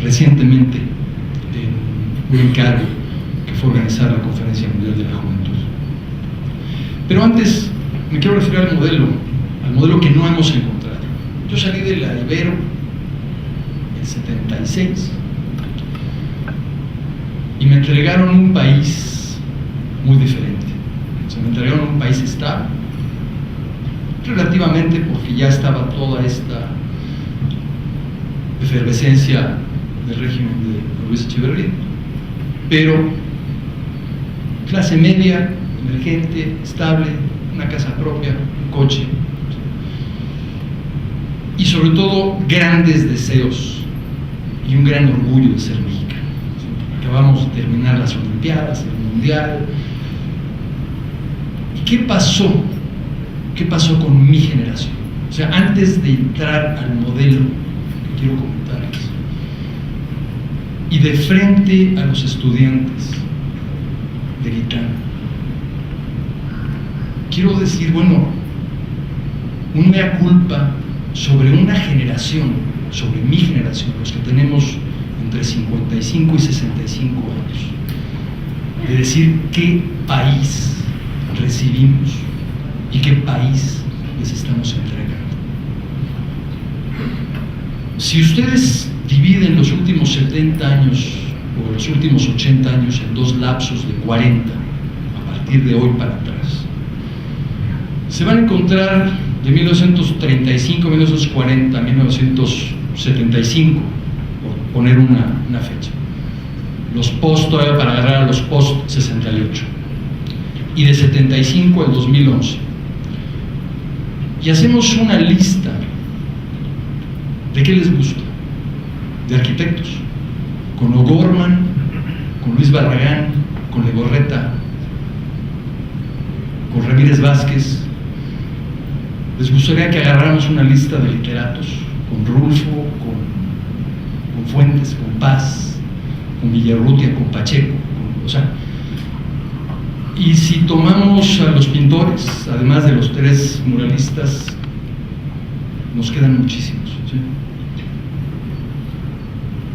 recientemente en un encargo que fue organizar la Conferencia Mundial de la Juventud. Pero antes me quiero referir al modelo que no hemos encontrado. Yo salí de la Ibero en 76 y me entregaron un país muy diferente. Me entregaron un país estable, relativamente, porque ya estaba toda esta efervescencia del régimen de Luis Echeverría, pero clase media, emergente, estable, una casa propia, un coche, y sobre todo grandes deseos y un gran orgullo de ser mexicano. Acabamos de terminar las Olimpiadas, el Mundial. ¿Y qué pasó? ¿Qué pasó con mi generación? O sea, antes de entrar al modelo que quiero comentarles, y de frente a los estudiantes de Guitán, quiero decir, bueno, un mea culpa sobre una generación, sobre mi generación, los que tenemos entre 55 y 65 años, de decir qué país recibimos y qué país les estamos entregando. Si ustedes dividen los últimos 70 años o los últimos 80 años en dos lapsos de 40, a partir de hoy para atrás, se van a encontrar de 1935, 1940, 1975, por poner una fecha. Los post, todavía para agarrar a los post 68. Y de 75 al 2011. Y hacemos una lista de qué les gusta. De arquitectos. Con O'Gorman, con Luis Barragán, con Legorreta, con Ramírez Vázquez. Les gustaría que agarráramos una lista de literatos, con Rulfo, con Fuentes, con Paz, con Villarrutia, con Pacheco, o sea. Y si tomamos a los pintores, además de los tres muralistas, nos quedan muchísimos, ¿sí?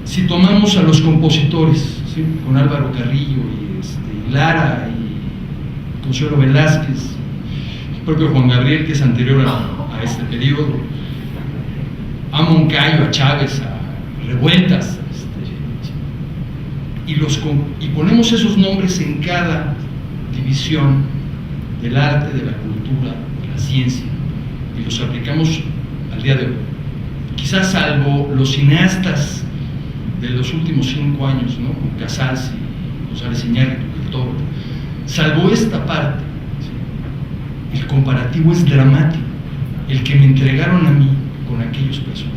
Si tomamos a los compositores, ¿sí? Con Álvaro Carrillo y Lara y Consuelo Velázquez, el propio Juan Gabriel, que es anterior a este periodo, a Moncayo, a Chávez, a Revueltas, y ponemos esos nombres en cada división del arte, de la cultura, de la ciencia, y los aplicamos al día de hoy. Quizás salvo los cineastas de los últimos 5 años, ¿no? Como Casals y González Iñárritu, del Toro, salvo esta parte, ¿sí? El comparativo es dramático, el que me entregaron a mí con aquellos personajes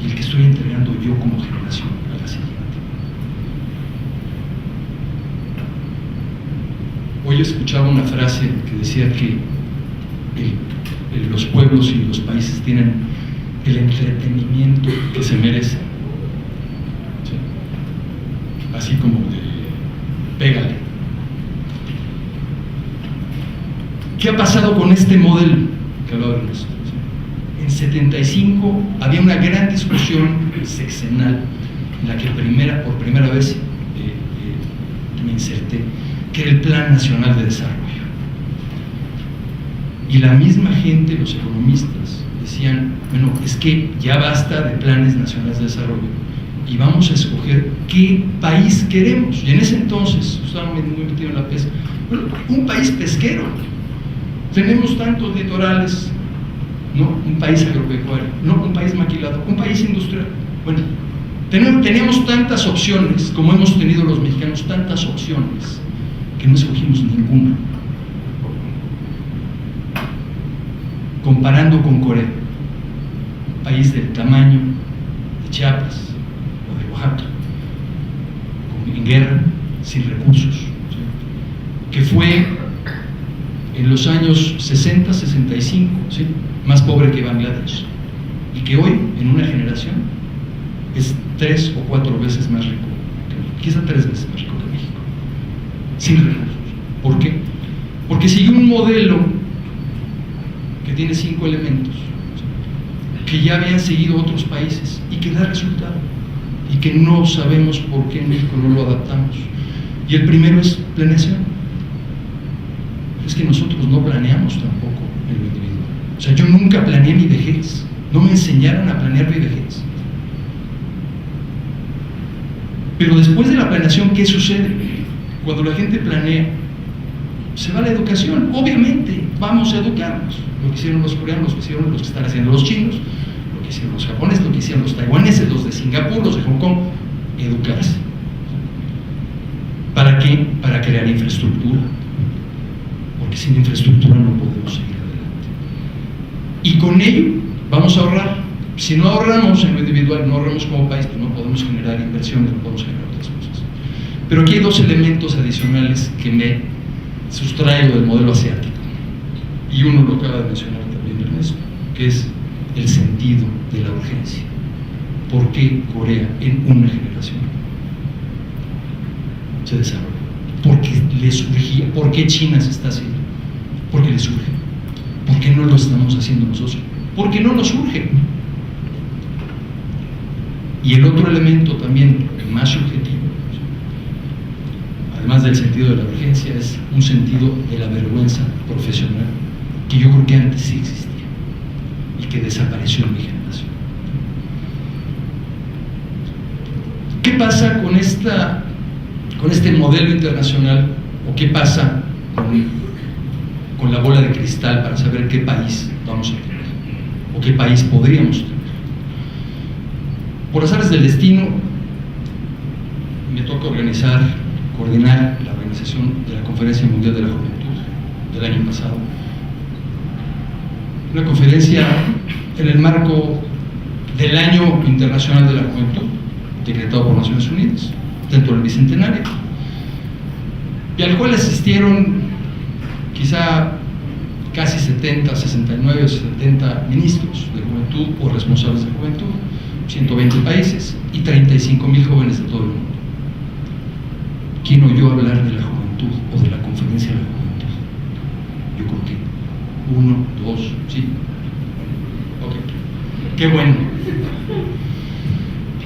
y el que estoy entregando yo como generación a la siguiente. Hoy escuchaba una frase que decía que los pueblos y los países tienen el entretenimiento que se merecen, ¿sí? Así como de pégale. ¿Qué ha pasado con este modelo que hablaba Ernesto? En 75 había una gran discusión sexenal en la que por primera vez me inserté, que era el Plan Nacional de Desarrollo. Y la misma gente, los economistas, decían, bueno, es que ya basta de planes nacionales de desarrollo y vamos a escoger qué país queremos. Y en ese entonces, estaban muy metidos en la pesca, bueno, un país pesquero. Tenemos tantos litorales, no un país agropecuario, no un país maquilador, un país industrial. Bueno, teníamos tantas opciones, como hemos tenido los mexicanos, tantas opciones, que no escogimos ninguna. comparando con Corea, un país del tamaño de Chiapas o de Oaxaca, en guerra, sin recursos, ¿sí? Que fue en los años 60, 65, ¿sí? Más pobre que Bangladesh, y que hoy, en una generación, es 3 o 4 veces más rico que México, quizá 3 veces más rico que México, sin recursos. ¿Por qué? Porque sigue un modelo que tiene 5 elementos, ¿sí? Que ya habían seguido otros países y que da resultado, y que no sabemos por qué en México no lo adaptamos. Y el primero es planeación. Es que nosotros no planeamos tampoco en lo individual. O sea, yo nunca planeé mi vejez, no me enseñaron a planear mi vejez. Pero después de la planeación, ¿qué sucede? Cuando la gente planea, se va a la educación. Obviamente, vamos a educarnos. Lo que hicieron los coreanos, lo que hicieron los que están haciendo los chinos, lo que hicieron los japoneses, lo que hicieron los taiwaneses, los de Singapur, los de Hong Kong. Educarse. ¿Para qué? Para crear infraestructura. Porque sin infraestructura no podemos seguir adelante. Y con ello vamos a ahorrar. Si no ahorramos en lo individual, no ahorramos como país, pues no podemos generar inversiones, no podemos generar otras cosas. Pero aquí hay 2 elementos adicionales que me sustraigo del modelo asiático. Y uno lo acaba de mencionar también Ernesto, que es el sentido de la urgencia. ¿Por qué Corea en una generación se desarrolla? Porque le surgía. ¿Por qué China se está haciendo? Porque le surge. ¿Por qué no lo estamos haciendo nosotros? Porque no nos surge. Y el otro elemento también más subjetivo, además del sentido de la urgencia, es un sentido de la vergüenza profesional, que yo creo que antes sí existía y que desapareció en mi generación. ¿Qué pasa con este modelo internacional, o qué pasa con la bola de cristal para saber qué país vamos a tener o qué país podríamos tener? Por azares del destino, me toca coordinar la organización de la Conferencia Mundial de la Juventud del año pasado. Una conferencia en el marco del Año Internacional de la Juventud, decretado por Naciones Unidas, dentro del Bicentenario, y al cual asistieron quizá casi 70, 69 o 70 ministros de juventud o responsables de juventud, 120 países y 35,000 jóvenes de todo el mundo. ¿Quién oyó hablar de la juventud o de la conferencia de la juventud? Yo creo que 1, 2, sí. Ok, qué bueno.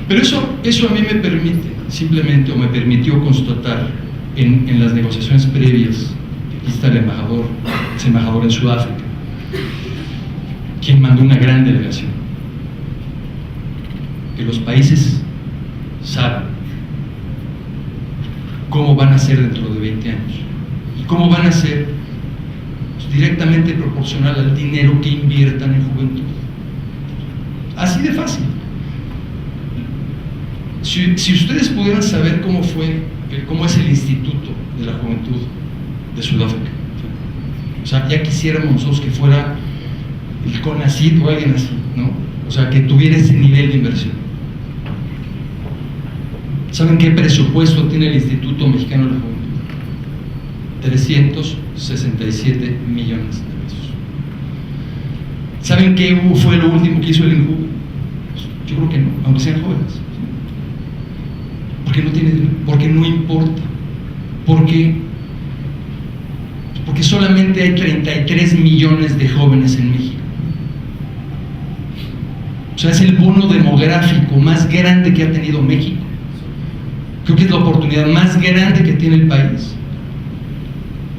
Pero eso a mí me permite, simplemente, o me permitió constatar en las negociaciones previas. Aquí está el embajador en Sudáfrica, quien mandó una gran delegación, que los países saben cómo van a ser dentro de 20 años y cómo van a ser directamente proporcional al dinero que inviertan en juventud. Así de fácil. Si ustedes pudieran saber cómo es el Instituto de la Juventud de Sudáfrica, o sea, ya quisiéramos nosotros que fuera el CONACYT o alguien así, ¿no? O sea, que tuviera ese nivel de inversión. ¿Saben qué presupuesto tiene el Instituto Mexicano de la Juventud? 367 millones de pesos. ¿Saben qué fue lo último que hizo el INJUVE? Yo creo que no, aunque sean jóvenes. Porque no tiene dinero, porque no importa, porque solamente hay 33 millones de jóvenes en México. O sea, es el bono demográfico más grande que ha tenido México. Creo que es la oportunidad más grande que tiene el país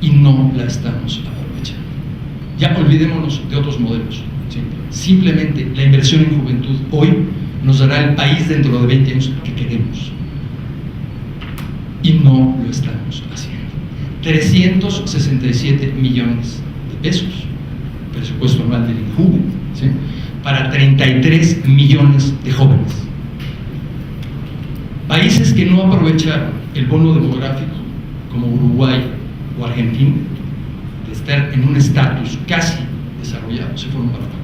y no la estamos aprovechando. Ya olvidémonos de otros modelos, ¿sí? Simplemente la inversión en juventud hoy nos dará el país dentro de 20 años que queremos y no lo estamos haciendo. 367 millones de pesos, presupuesto anual del INJUVE, ¿sí? Para 33 millones de jóvenes. Países que no aprovecharon el bono demográfico, como Uruguay o Argentina, de estar en un estatus casi de desarrollados se fueron para abajo.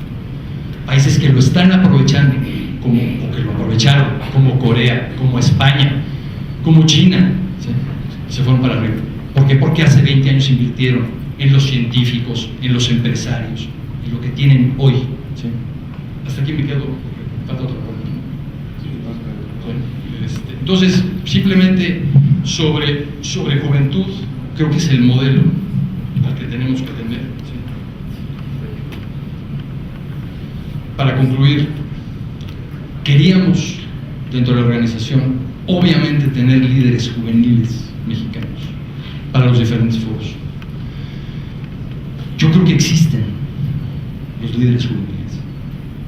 Países que lo están aprovechando, o que lo aprovecharon, como Corea, como España, como China, ¿sí? Se fueron para arriba. ¿Por qué? Porque hace 20 años invirtieron en los científicos, en los empresarios, en lo que tienen hoy. ¿Sí? Hasta aquí me quedo, porque falta otra parte. Entonces, simplemente sobre juventud, creo que es el modelo al que tenemos que atender. ¿Sí? Para concluir, queríamos, dentro de la organización, obviamente tener líderes juveniles mexicanos para los diferentes foros. Yo creo que existen los líderes juveniles,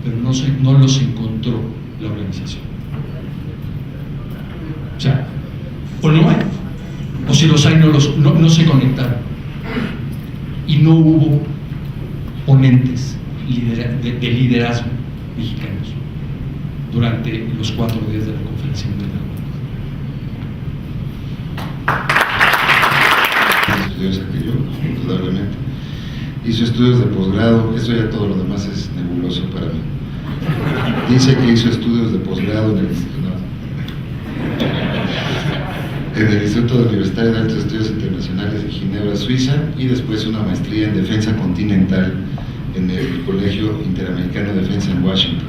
pero no los encontró la organización. O sea, o no hay, o si los hay no se conectaron. Y no hubo ponentes de liderazgo mexicanos durante los 4 días de la conferencia mundial. Estudiosa que yo, indudablemente. Hizo estudios de posgrado, eso ya todo lo demás es nebuloso para mí. Dice que hizo estudios de posgrado en el Instituto Universitario de Altos Estudios Internacionales de Ginebra, Suiza, y después una maestría en Defensa Continental en el Colegio Interamericano de Defensa en Washington.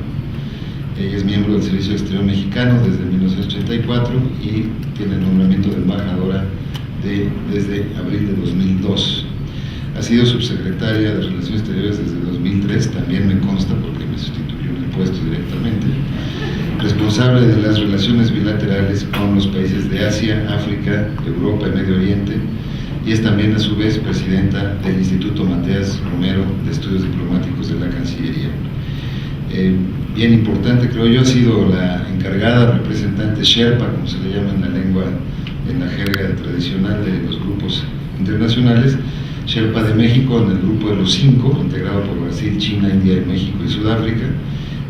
Ella es miembro del Servicio Exterior Mexicano desde 1984 y tiene el nombramiento de embajadora desde abril de 2002. Ha sido subsecretaria de Relaciones Exteriores desde 2003, también me consta porque me sustituyó en el puesto directamente. Responsable de las relaciones bilaterales con los países de Asia, África, Europa y Medio Oriente, y es también a su vez presidenta del Instituto Matías Romero de Estudios Diplomáticos de la Cancillería. Bien importante, creo yo, ha sido la encargada representante Sherpa, como se le llama en la lengua, en la jerga tradicional de los grupos internacionales, Sherpa de México en el grupo de los 5, integrado por Brasil, China, India, México y Sudáfrica.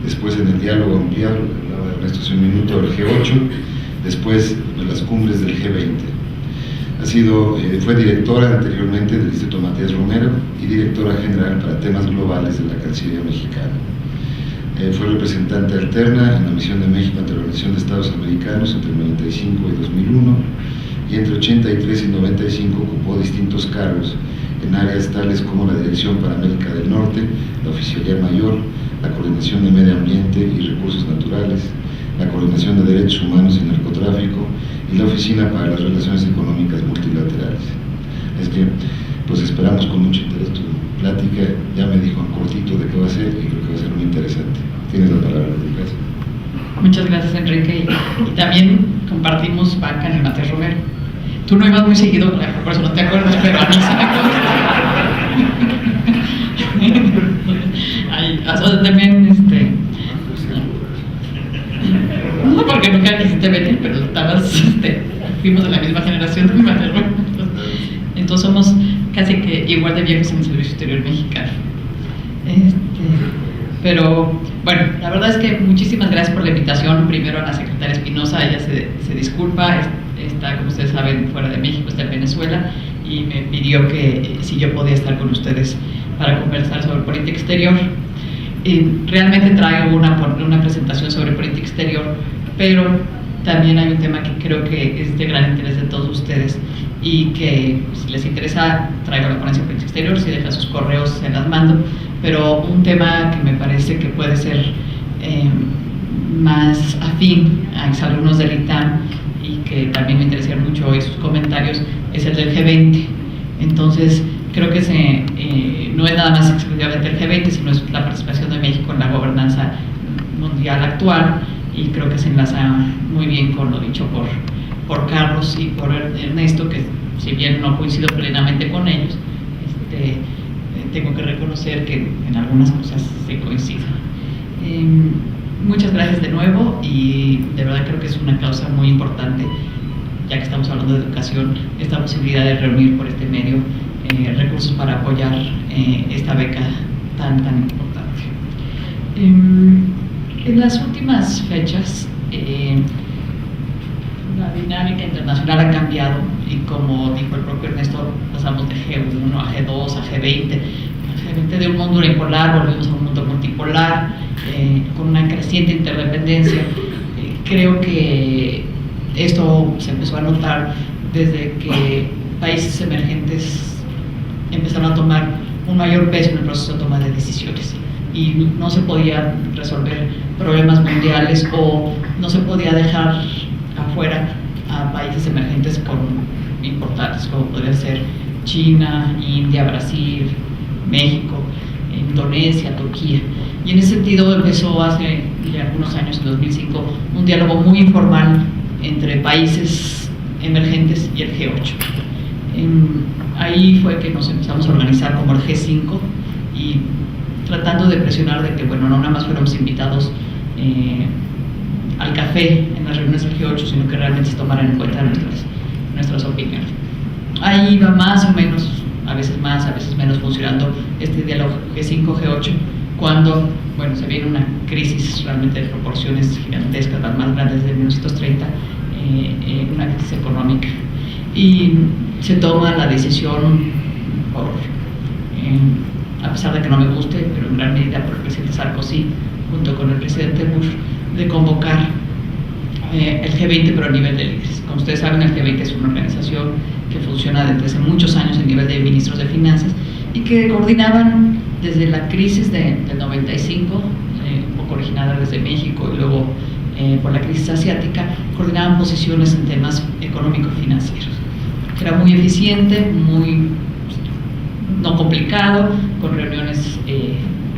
Después en el diálogo ampliado, lo que hablaba Ernesto hace un minuto, del G8, después de las cumbres del G20. Fue directora anteriormente del Instituto Matías Romero y directora general para temas globales de la Cancillería Mexicana. Fue representante alterna en la misión de México ante la Organización de Estados Americanos entre 1995 y 2001, y entre 83 y 95 ocupó distintos cargos en áreas tales como la Dirección para América del Norte, la Oficialía Mayor, la Coordinación de Medio Ambiente y Recursos Naturales, la Coordinación de Derechos Humanos y Narcotráfico y la Oficina para las Relaciones Económicas Multilaterales. Es que, pues esperamos con mucho interés tu plática. Ya me dijo en cortito de qué va a ser y creo que va a ser muy interesante. Tienes la palabra, Lucas. Muchas gracias, Enrique. Y también compartimos banca en el Matías Romero. Tú no ibas muy seguido, por eso no te acuerdas, pero a mí sí me acuerdo. También, no porque nunca quisiste venir, pero estabas, fuimos de la misma generación de Matías Romero. Entonces somos casi que igual de viejos en el Servicio Exterior Mexicano. Pero bueno, la verdad es que muchísimas gracias por la invitación. Primero a la secretaria Espinosa, ella se disculpa, está, como ustedes saben, fuera de México, está en Venezuela, y me pidió que si yo podía estar con ustedes para conversar sobre política exterior. Realmente traigo una presentación sobre política exterior, pero también hay un tema que creo que es de gran interés de todos ustedes y que, si les interesa, traigo la ponencia de política exterior. Si dejan sus correos, se las mando. Pero un tema que me parece que puede ser más afín a exalumnos del ITAM y que también me interesaría mucho oír sus comentarios es el del G20. Entonces, creo que no es nada más exclusivamente el G20, sino es la participación de México en la gobernanza mundial actual, y creo que se enlaza muy bien con lo dicho por Carlos y por Ernesto, que si bien no coincido plenamente con ellos, tengo que reconocer que en algunas cosas se coinciden. Muchas gracias de nuevo, y de verdad creo que es una causa muy importante, ya que estamos hablando de educación, esta posibilidad de reunir por este medio recursos para apoyar esta beca tan importante. En las últimas fechas, la dinámica internacional ha cambiado, y como dijo el propio Ernesto, pasamos de G1 a G2 a G20, a G20 de un mundo unipolar volvemos a un mundo multipolar, con una creciente interdependencia. Creo que esto se empezó a notar desde que países emergentes empezaron a tomar un mayor peso en el proceso de toma de decisiones y no se podía resolver problemas mundiales o no se podía dejar afuera a países emergentes importantes como podrían ser China, India, Brasil, México, Indonesia, Turquía. Y en ese sentido empezó hace ya algunos años, en 2005, un diálogo muy informal entre países emergentes y el G8. Ahí fue que nos empezamos a organizar como el G5 y tratando de presionar de que, bueno, no nada más fuéramos invitados al café en las reuniones del G8, sino que realmente se tomaran en cuenta nuestras opiniones. Ahí va más o menos, a veces más, a veces menos, funcionando este diálogo G5, G8, cuando, bueno, se viene una crisis realmente de proporciones gigantescas, las más grandes de 1930, una crisis económica. Y se toma la decisión, a pesar de que no me guste, pero en gran medida por el presidente Sarkozy, junto con el presidente Bush, de convocar el G20, pero a nivel de líderes. Como ustedes saben, el G20 es una organización que funciona desde hace muchos años a nivel de ministros de finanzas y que coordinaban desde la crisis del 95, un poco originada desde México y luego por la crisis asiática, coordinaban posiciones en temas económico-financieros. Era muy eficiente, muy no complicado, con reuniones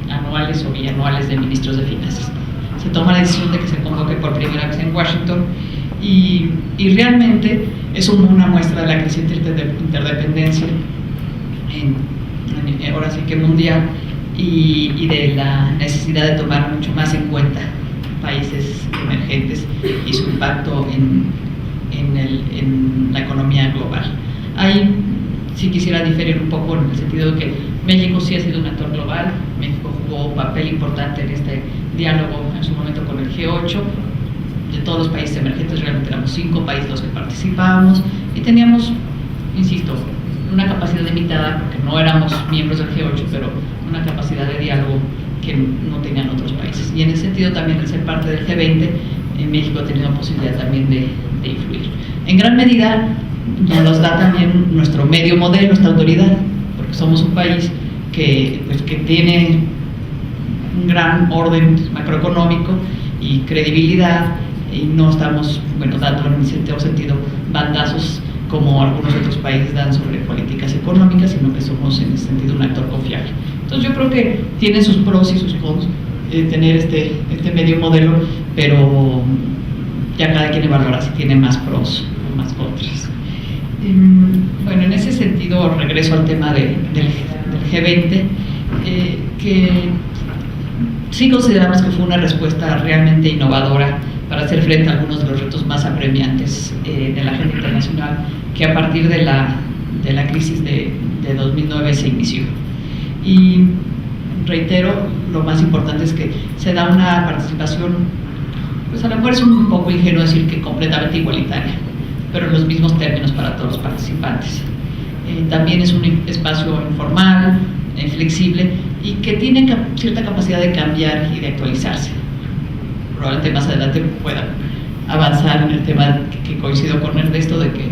anuales o bianuales de ministros de finanzas. Se toma la decisión de que se convoque por primera vez en Washington y realmente es una muestra de la creciente interdependencia, ahora sí que mundial, y de la necesidad de tomar mucho más en cuenta países emergentes y su impacto en la economía global. Ahí sí quisiera diferir un poco en el sentido de que México sí ha sido un actor global. México jugó un papel importante en este diálogo en su momento con el G8. De todos los países emergentes realmente éramos 5 países los que participábamos y teníamos, insisto, una capacidad limitada porque no éramos miembros del G8, pero una capacidad de diálogo que no tenían otros países. Y en ese sentido también, al ser parte del G20, México ha tenido posibilidad también de influir. En gran medida nos da también nuestro medio modelo, nuestra autoridad, porque somos un país que tiene un gran orden macroeconómico y credibilidad y no estamos, bueno, dando en cierto sentido bandazos como algunos otros países dan sobre políticas económicas, sino que somos en ese sentido un actor confiable. Entonces yo creo que tiene sus pros y sus cons tener este medio modelo, pero ya cada quien evaluará si tiene más pros o más contras. Bueno, en ese sentido regreso al tema del G20, que sí consideramos que fue una respuesta realmente innovadora para hacer frente a algunos de los retos más apremiantes de la agenda internacional que a partir de la crisis de 2009 se inició. Y reitero, lo más importante es que se da una participación, pues a lo mejor es un poco ingenuo decir que completamente igualitaria, pero en los mismos términos para todos los participantes. También es un espacio informal, flexible y que tiene cierta capacidad de cambiar y de actualizarse. Probablemente más adelante pueda avanzar en el tema que coincido con Ernesto de que,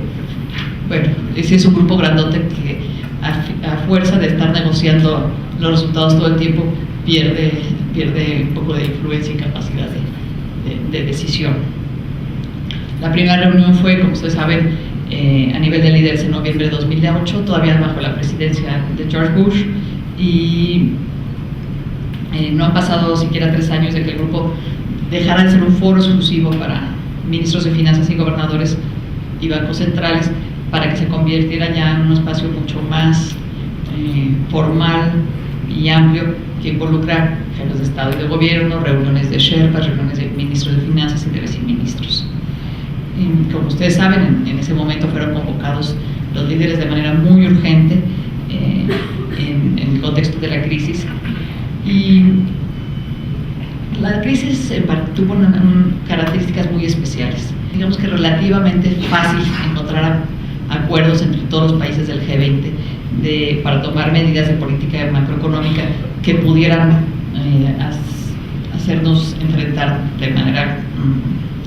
bueno, ese es un grupo grandote que a fuerza de estar negociando los resultados todo el tiempo pierde un poco de influencia y capacidad de decisión. La primera reunión fue, como ustedes saben, a nivel de líderes en noviembre de 2008, todavía bajo la presidencia de George Bush, y no han pasado siquiera 3 años de que el grupo dejara de ser un foro exclusivo para ministros de finanzas y gobernadores y bancos centrales para que se convirtiera ya en un espacio mucho más formal y amplio que involucra jefes de Estado y de Gobierno, reuniones de Sherpas, reuniones de ministros de finanzas y de viceministros. Como ustedes saben, en ese momento fueron convocados los líderes de manera muy urgente en el contexto de la crisis. Y la crisis tuvo características muy especiales. Digamos que relativamente fácil encontrar acuerdos entre todos los países del G20 para tomar medidas de política macroeconómica que pudieran hacernos enfrentar de manera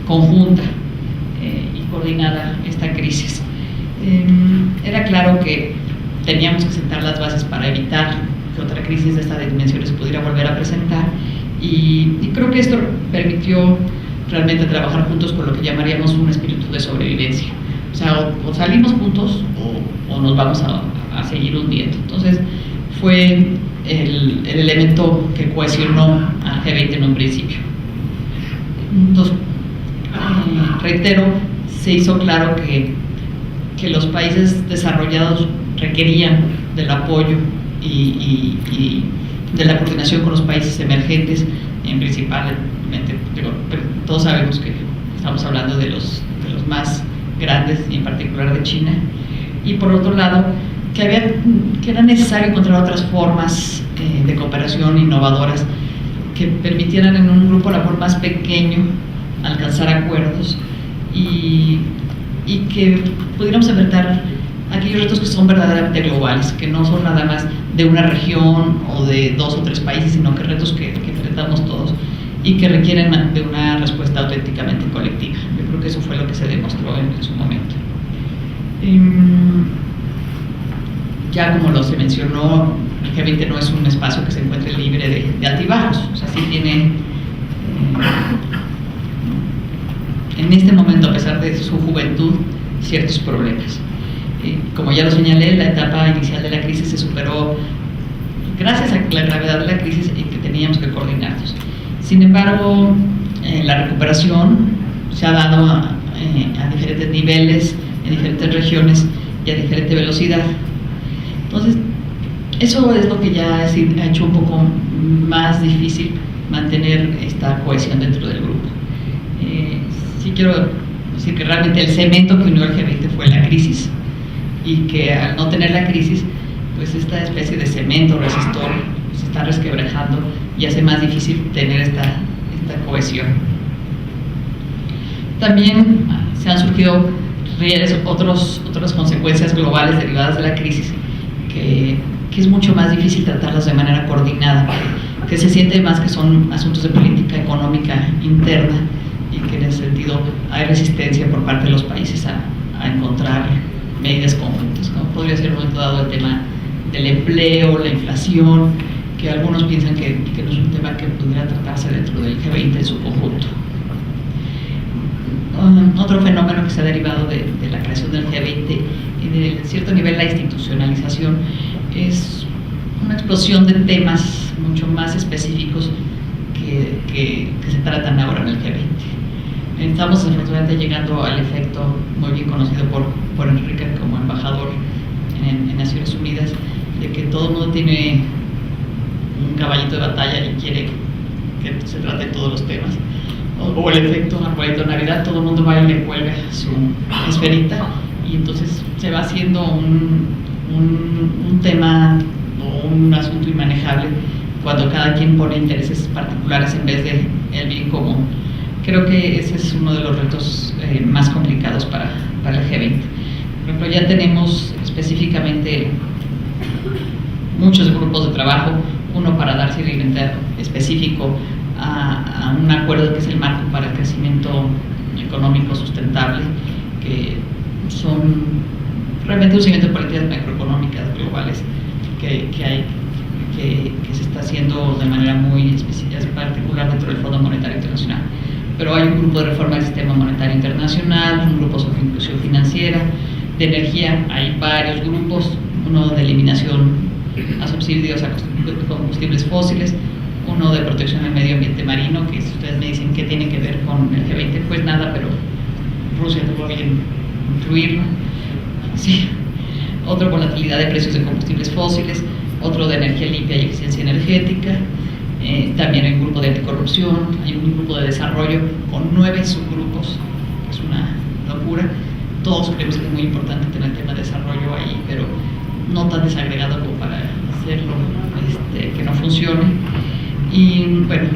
conjunta y coordinada esta crisis. Era claro que teníamos que sentar las bases para evitar que otra crisis de esta dimensión se pudiera volver a presentar, y creo que esto permitió realmente trabajar juntos con lo que llamaríamos un espíritu de sobrevivencia. O sea, o salimos juntos o nos vamos a seguir hundiendo. Entonces fue el elemento que cohesionó al G20 en un principio. Entonces, reitero, se hizo claro que los países desarrollados requerían del apoyo y de la coordinación con los países emergentes, principalmente, todos sabemos que estamos hablando de los más grandes, y en particular de China, y por otro lado, que era necesario encontrar otras formas de cooperación innovadoras que permitieran en un grupo a lo mejor más pequeño alcanzar acuerdos y que pudiéramos enfrentar aquellos retos que son verdaderamente globales, que no son nada más de una región o de 2 o 3 países, sino que retos que enfrentamos todos y que requieren de una respuesta auténticamente colectiva. Yo creo que eso fue lo que se demostró en su momento. Ya como se mencionó, el G20 no es un espacio que se encuentre libre de altibajos, o sea, sí tiene en este momento, a pesar de su juventud, ciertos problemas. Como ya lo señalé, la etapa inicial de la crisis se superó gracias a la gravedad de la crisis y que teníamos que coordinarnos. Sin embargo, la recuperación se ha dado a diferentes niveles, en diferentes regiones y a diferente velocidad. Entonces, eso es lo que ya ha hecho un poco más difícil mantener esta cohesión dentro del grupo. Sí quiero decir que realmente el cemento que unió al G20 fue la crisis, y que al no tener la crisis, pues esta especie de cemento resistor se está resquebrajando y hace más difícil tener esta cohesión. También se han surgido otras consecuencias globales derivadas de la crisis que es mucho más difícil tratarlas de manera coordinada, que se siente más que son asuntos de política económica interna, y que en ese sentido hay resistencia por parte de los países a encontrar medidas conjuntas, como podría ser en un momento dado el tema del empleo, la inflación, que algunos piensan que no es un tema que pudiera tratarse dentro del G20 en su conjunto. Otro fenómeno que se ha derivado de la creación del G20 y de cierto nivel la institucionalización es una explosión de temas mucho más específicos que se tratan ahora en el G20. Estamos desafortunadamente llegando al efecto muy bien conocido por Enrique como embajador en Naciones Unidas, de que todo el mundo tiene un caballito de batalla y quiere que se trate todos los temas. O el efecto arbolito de Navidad, todo el mundo va y le cuelga su esferita, y entonces se va haciendo un tema o un asunto inmanejable cuando cada quien pone intereses particulares en vez de el bien común. Creo que ese es uno de los retos más complicados para el G20. Por ejemplo, ya tenemos específicamente muchos grupos de trabajo, uno para dar seguimiento específico a un acuerdo que es el marco para el crecimiento económico sustentable, que son realmente un seguimiento de políticas macroeconómicas globales que se está haciendo de manera muy específica, particular dentro del Fondo Monetario Internacional. Pero hay un grupo de reforma del sistema monetario internacional, un grupo sobre inclusión financiera, de energía, hay varios grupos, uno de eliminación a subsidios a combustibles fósiles, uno de protección del medio ambiente marino, que si ustedes me dicen qué tiene que ver con el G20, pues nada, pero Rusia tuvo bien incluirlo. Sí. Otro, volatilidad de precios de combustibles fósiles, otro de energía limpia y eficiencia energética. También hay un grupo de anticorrupción, hay un grupo de desarrollo con 9 subgrupos, que es una locura. Todos creemos que es muy importante tener el tema de desarrollo ahí, pero no tan desagregado como para hacerlo que no funcione. Y bueno,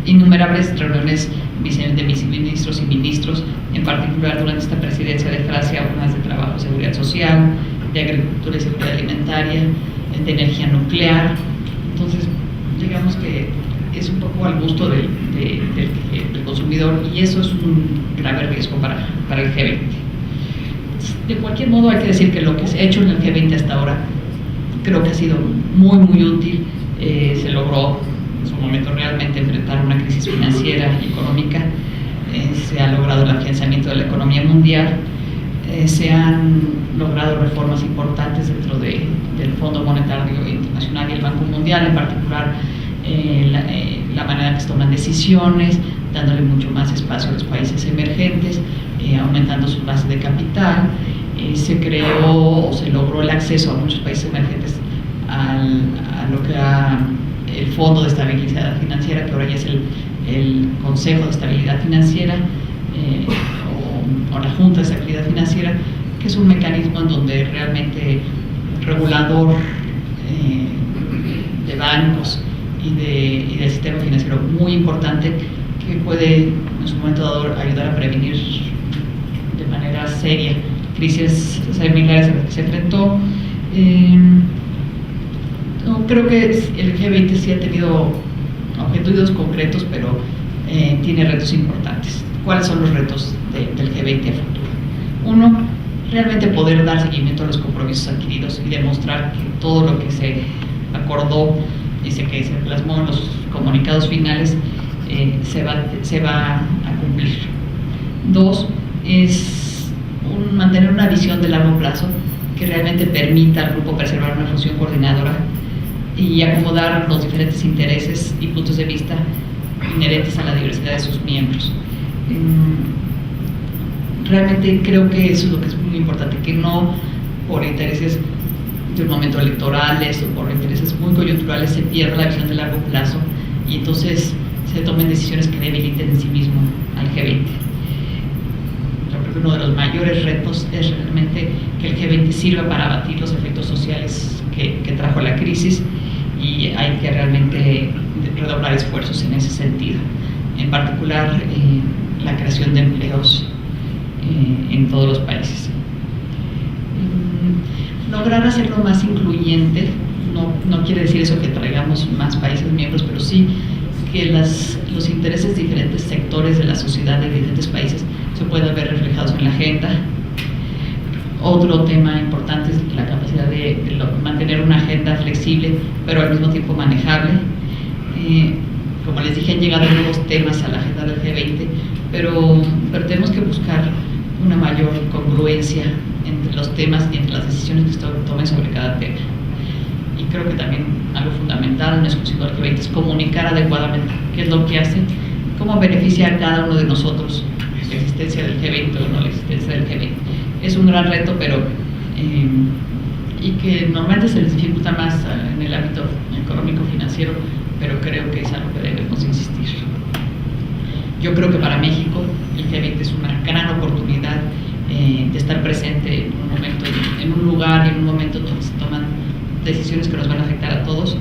innumerables reuniones de viceministros y ministros, en particular durante esta presidencia de Francia, unas de trabajo y seguridad social, de agricultura y seguridad alimentaria, de energía nuclear. Entonces, digamos que es un poco al gusto del consumidor, y eso es un grave riesgo para el G20. De cualquier modo, hay que decir que lo que se ha hecho en el G20 hasta ahora creo que ha sido muy, muy útil. Se logró en su momento realmente enfrentar una crisis financiera y económica. Se ha logrado el afianzamiento de la economía mundial. Se han logrado reformas importantes dentro del Fondo Monetario Internacional y el Banco Mundial, en particular la manera en que se toman decisiones, dándole mucho más espacio a los países emergentes, aumentando su base de capital. Se creó o se logró el acceso a muchos países emergentes a lo que era el Fondo de Estabilidad Financiera, que ahora ya es el Consejo de Estabilidad Financiera, o la Junta de Estabilidad Financiera, que es un mecanismo en donde realmente el regulador de bancos y del sistema financiero muy importante, que puede en su momento dado ayudar a prevenir de manera seria crisis similares a las que se enfrentó. Creo que el G20 sí ha tenido objetivos concretos, pero tiene retos importantes. ¿Cuáles son los retos del G20 a futuro? Uno, realmente poder dar seguimiento a los compromisos adquiridos y demostrar que todo lo que se acordó y que se plasmó en los comunicados finales se va a cumplir. Dos, es mantener una visión de largo plazo que realmente permita al grupo preservar una función coordinadora y acomodar los diferentes intereses y puntos de vista inherentes a la diversidad de sus miembros. Realmente creo que eso es lo que es muy importante, que no por intereses de un momento electorales o por intereses muy coyunturales se pierda la visión de largo plazo y entonces se tomen decisiones que debiliten en sí mismo al G20. Yo creo que uno de los mayores retos es realmente que el G20 sirva para abatir los efectos sociales que trajo la crisis, y hay que realmente redoblar esfuerzos en ese sentido. En particular, la creación de empleos en todos los países. Lograr hacerlo más incluyente no quiere decir eso que traigamos más países miembros, pero sí que los intereses de diferentes sectores de la sociedad de diferentes países se puedan ver reflejados en la agenda. Otro tema importante es la capacidad de mantener una agenda flexible, pero al mismo tiempo manejable. Como les dije, han llegado nuevos temas a la agenda del G20, pero tenemos que buscar una mayor congruencia entre los temas y entre las decisiones que se tomen sobre cada tema. Y creo que también algo fundamental, no exclusivo del G20, es comunicar adecuadamente qué es lo que hace, cómo beneficia a cada uno de nosotros la existencia del G20 o no la existencia del G20. Es un gran reto, pero y que normalmente se les dificulta más en el ámbito económico-financiero, pero creo que es algo que debemos insistir. Yo creo que para México el G20 es una gran oportunidad de estar presente en un momento, en un lugar y en un momento donde se toman decisiones que nos van a afectar a todos.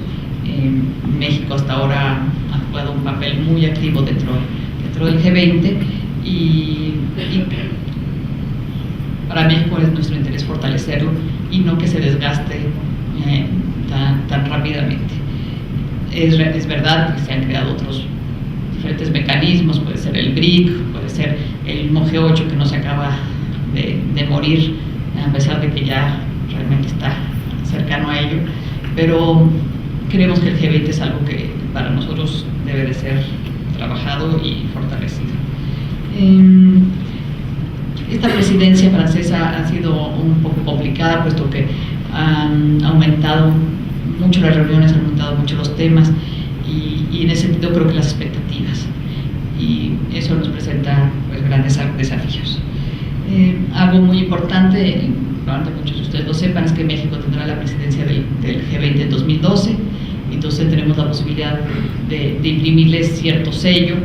México hasta ahora ha jugado un papel muy activo dentro del G20 y para México es nuestro interés fortalecerlo y no que se desgaste tan rápidamente. Es verdad que se han creado otros diferentes mecanismos, puede ser el BRIC, puede ser el mismo G8 que no se acaba de morir, a pesar de que ya realmente está cercano a ello, pero creemos que el G20 es algo que para nosotros debe de ser trabajado y fortalecido. Esta presidencia francesa ha sido un poco complicada, puesto que han aumentado mucho las reuniones, han aumentado mucho los temas y en ese sentido creo que las expectativas, y eso nos presenta pues grandes desafíos. Algo muy importante, probablemente muchos de ustedes lo sepan, es que México tendrá la presidencia del G20 en 2012, entonces tenemos la posibilidad de imprimirles cierto sello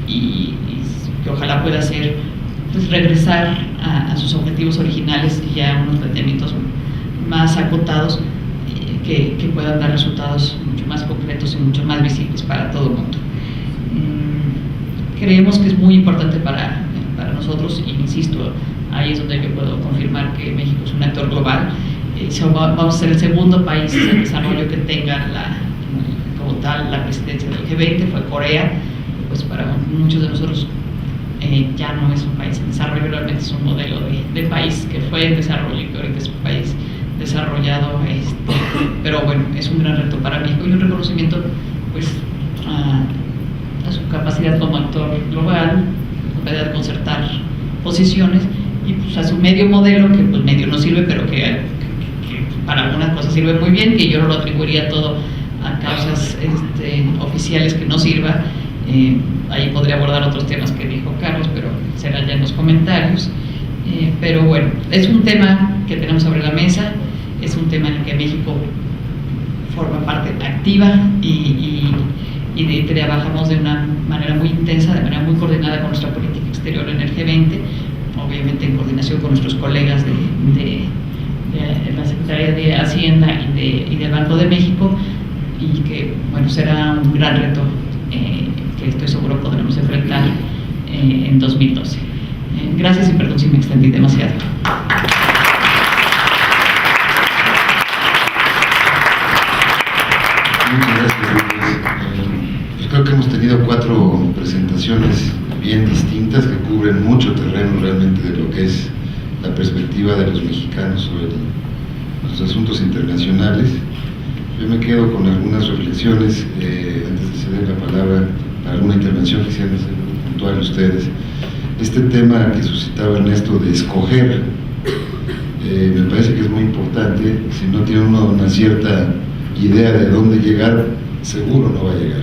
y que ojalá pueda ser pues regresar a sus objetivos originales y a unos planteamientos más acotados que puedan dar resultados mucho más concretos y mucho más visibles para todo el mundo. Creemos que es muy importante para nosotros, y insisto, ahí es donde yo puedo confirmar que México es un actor global. vamos a ser el segundo país en desarrollo que tenga como tal la presidencia del G20. Fue Corea, pues para muchos de nosotros ya no es un país en desarrollo, realmente es un modelo de país que fue en desarrollo y que ahorita es un país desarrollado, pero bueno, es un gran reto para México y un reconocimiento pues a su capacidad como actor global, capacidad de concertar posiciones y pues a su medio modelo, que pues medio no sirve, pero que para algunas cosas sirve muy bien, que yo no lo atribuiría todo a causas oficiales que no sirva. Ahí podría abordar otros temas que dijo Carlos, pero será ya en los comentarios. Pero bueno, es un tema que tenemos sobre la mesa, es un tema en el que México forma parte activa y trabajamos de una manera muy intensa, de manera muy coordinada con nuestra política exterior en el G20, obviamente en coordinación con nuestros colegas de la Secretaría de Hacienda y del Banco de México, y que bueno, será un gran reto que estoy seguro podremos enfrentar en 2012. Gracias y perdón si me extendí demasiado. Muchas gracias, Luis. Yo creo que hemos tenido 4 presentaciones bien distintas que cubren mucho terreno realmente de lo que es la perspectiva de los mexicanos sobre los asuntos internacionales. Yo me quedo con algunas reflexiones antes de ceder la palabra para alguna intervención que quisieran hacer puntual ustedes. Este tema que suscitaba Ernesto de escoger, me parece que es muy importante. Si no tiene uno una cierta idea de dónde llegar, seguro no va a llegar.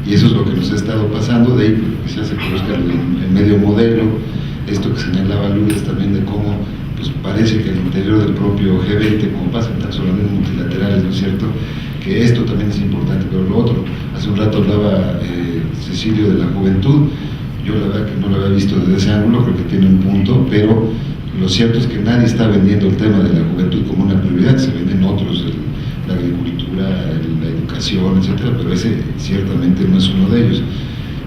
Y eso es lo que nos ha estado pasando, de ahí quizás se conozca el medio modelo, esto que señalaba Lourdes también de cómo pues parece que el interior del propio G20, como pasa en los organismos multilaterales, ¿no es cierto?, que esto también es importante, pero lo otro, hace un rato hablaba Cecilio de la juventud, yo la verdad que no lo había visto desde ese ángulo, creo que tiene un punto, pero lo cierto es que nadie está vendiendo el tema de la juventud como una prioridad, se venden otros, la agricultura, la educación, etcétera, pero ese ciertamente no es uno de ellos.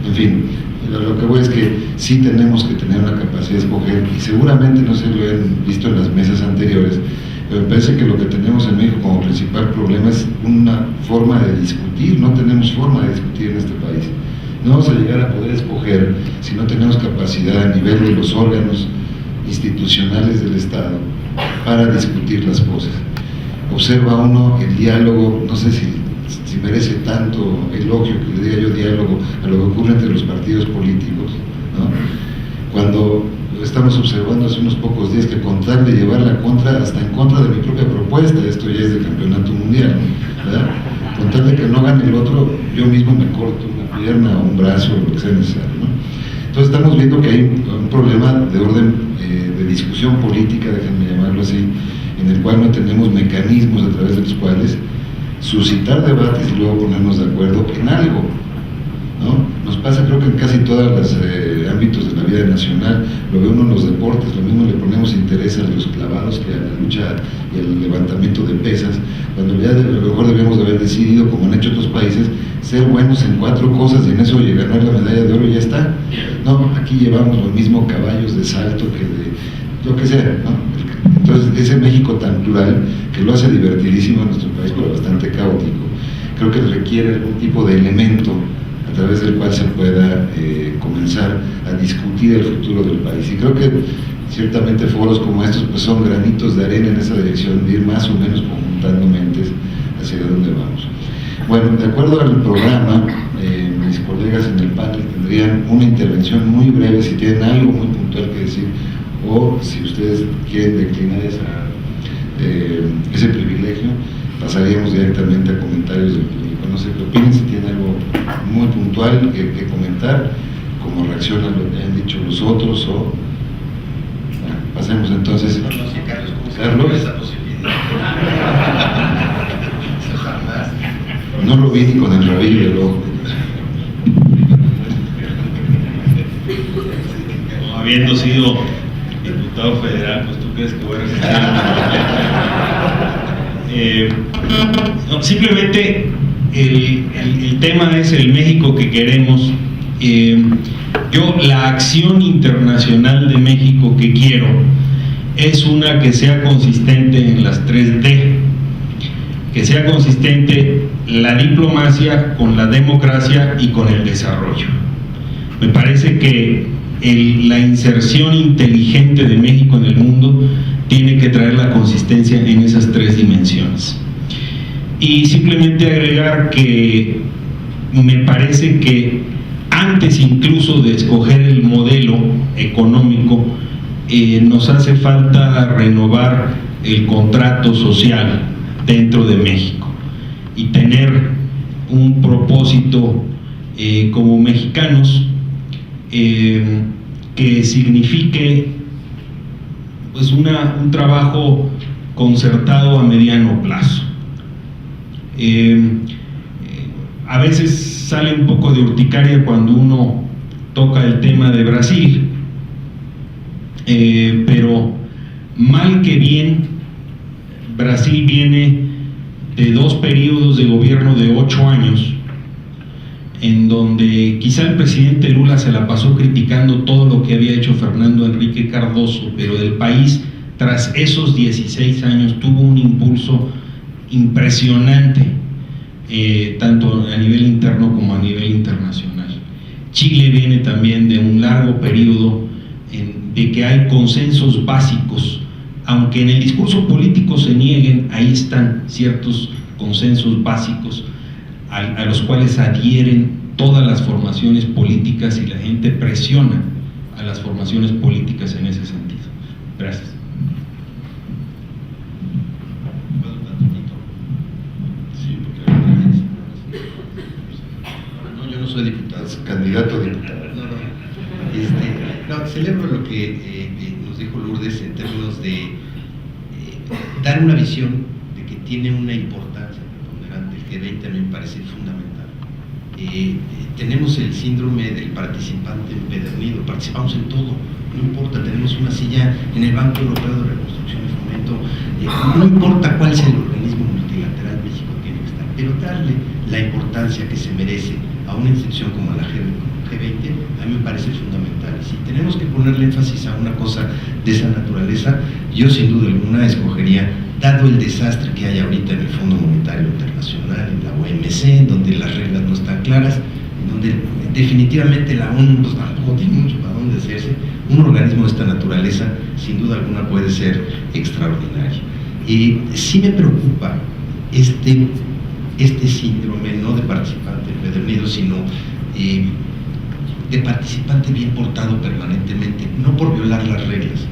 En fin, lo que voy es que sí tenemos que tener una capacidad de escoger, y seguramente no se lo han visto en las mesas anteriores, pero me parece que lo que tenemos en México como principal problema es una forma de discutir. No tenemos forma de discutir en este país. No vamos a llegar a poder escoger si no tenemos capacidad a nivel de los órganos institucionales del Estado para discutir las cosas. Observa uno el diálogo, no sé si merece tanto elogio que le diga yo diálogo a lo que ocurre entre los partidos políticos, ¿no? Cuando estamos observando hace unos pocos días que con tal de llevar la contra, hasta en contra de mi propia propuesta, esto ya es de campeonato mundial, ¿verdad? Con tal de que no gane el otro, yo mismo me corto una pierna o un brazo, lo que sea necesario, ¿no? Entonces estamos viendo que hay un problema de orden de discusión política, déjenme llamarlo así, en el cual no tenemos mecanismos a través de los cuales suscitar debates y luego ponernos de acuerdo en algo, ¿no? Nos pasa creo que en casi todos los ámbitos de la vida nacional, lo ve uno en los deportes, lo mismo le ponemos interés a los clavados que a la lucha y al levantamiento de pesas, cuando ya a lo mejor debemos de haber decidido, como han hecho otros países, ser buenos en 4 cosas y en eso ganar la medalla de oro y ya está. No, aquí llevamos lo mismo, caballos de salto que de lo que sea, ¿no? Entonces ese México tan plural que lo hace divertidísimo a nuestro país, pero bastante caótico, creo que requiere algún tipo de elemento a través del cual se pueda comenzar a discutir el futuro del país. Y creo que ciertamente foros como estos pues son granitos de arena en esa dirección, de ir más o menos conjuntando mentes hacia dónde vamos. Bueno, de acuerdo al programa, mis colegas en el panel tendrían una intervención muy breve, si tienen algo muy puntual que decir, o si ustedes quieren declinar ese privilegio, pasaríamos directamente a comentarios del público. No sé qué opinen, si tienen algo muy puntual que comentar, como reacción a lo que han dicho los otros, o bueno, pasemos entonces No sé, Carlos, ¿cómo se Carlos. llama esa posibilidad? Eso jamás. No lo vi ni con el rabillo del ojo. Habiendo sido diputado federal, pues tú crees que voy a resistir. No, simplemente el tema es el México que queremos. Yo la acción internacional de México que quiero es una que sea consistente en las 3D, que sea consistente la diplomacia con la democracia y con el desarrollo. Me parece que la inserción inteligente de México en el mundo tiene que traer la consistencia en esas 3 dimensiones. Y simplemente agregar que me parece que antes incluso de escoger el modelo económico, nos hace falta renovar el contrato social dentro de México y tener un propósito como mexicanos que signifique pues un trabajo concertado a mediano plazo. A veces sale un poco de urticaria cuando uno toca el tema de Brasil, pero mal que bien, Brasil viene de 2 periodos de gobierno de 8 años, en donde quizá el presidente Lula se la pasó criticando todo lo que había hecho Fernando Henrique Cardoso, pero el país tras esos 16 años tuvo un impulso impresionante, tanto a nivel interno como a nivel internacional. Chile viene también de un largo periodo de que hay consensos básicos, aunque en el discurso político se nieguen, ahí están ciertos consensos básicos a los cuales adhieren todas las formaciones políticas y la gente presiona a las formaciones políticas en ese sentido. Gracias. No, yo no soy diputado. Es candidato a diputado. No, celebro lo que nos dijo Lourdes en términos de dar una visión de que tiene una importancia preponderante. El G20 a mí me parece fundamental. Tenemos el síndrome del participante empedernido, participamos en todo, no importa, tenemos una silla en el Banco Europeo de Reconstrucción y Fomento, no importa cuál sea el organismo multilateral, México tiene que estar, pero darle la importancia que se merece a una institución como la G20 a mí me parece fundamental. Si tenemos que ponerle énfasis a una cosa de esa naturaleza, yo sin duda alguna escogería, dado el desastre que hay ahorita en el Fondo Monetario Internacional, en la OMC, en donde las reglas no están claras, en donde definitivamente la ONU pues, tampoco tiene mucho para dónde hacerse, un organismo de esta naturaleza sin duda alguna puede ser extraordinario. Sí me preocupa este síndrome, no de participante empedernido, sino de participante bien portado permanentemente, no por violar las reglas.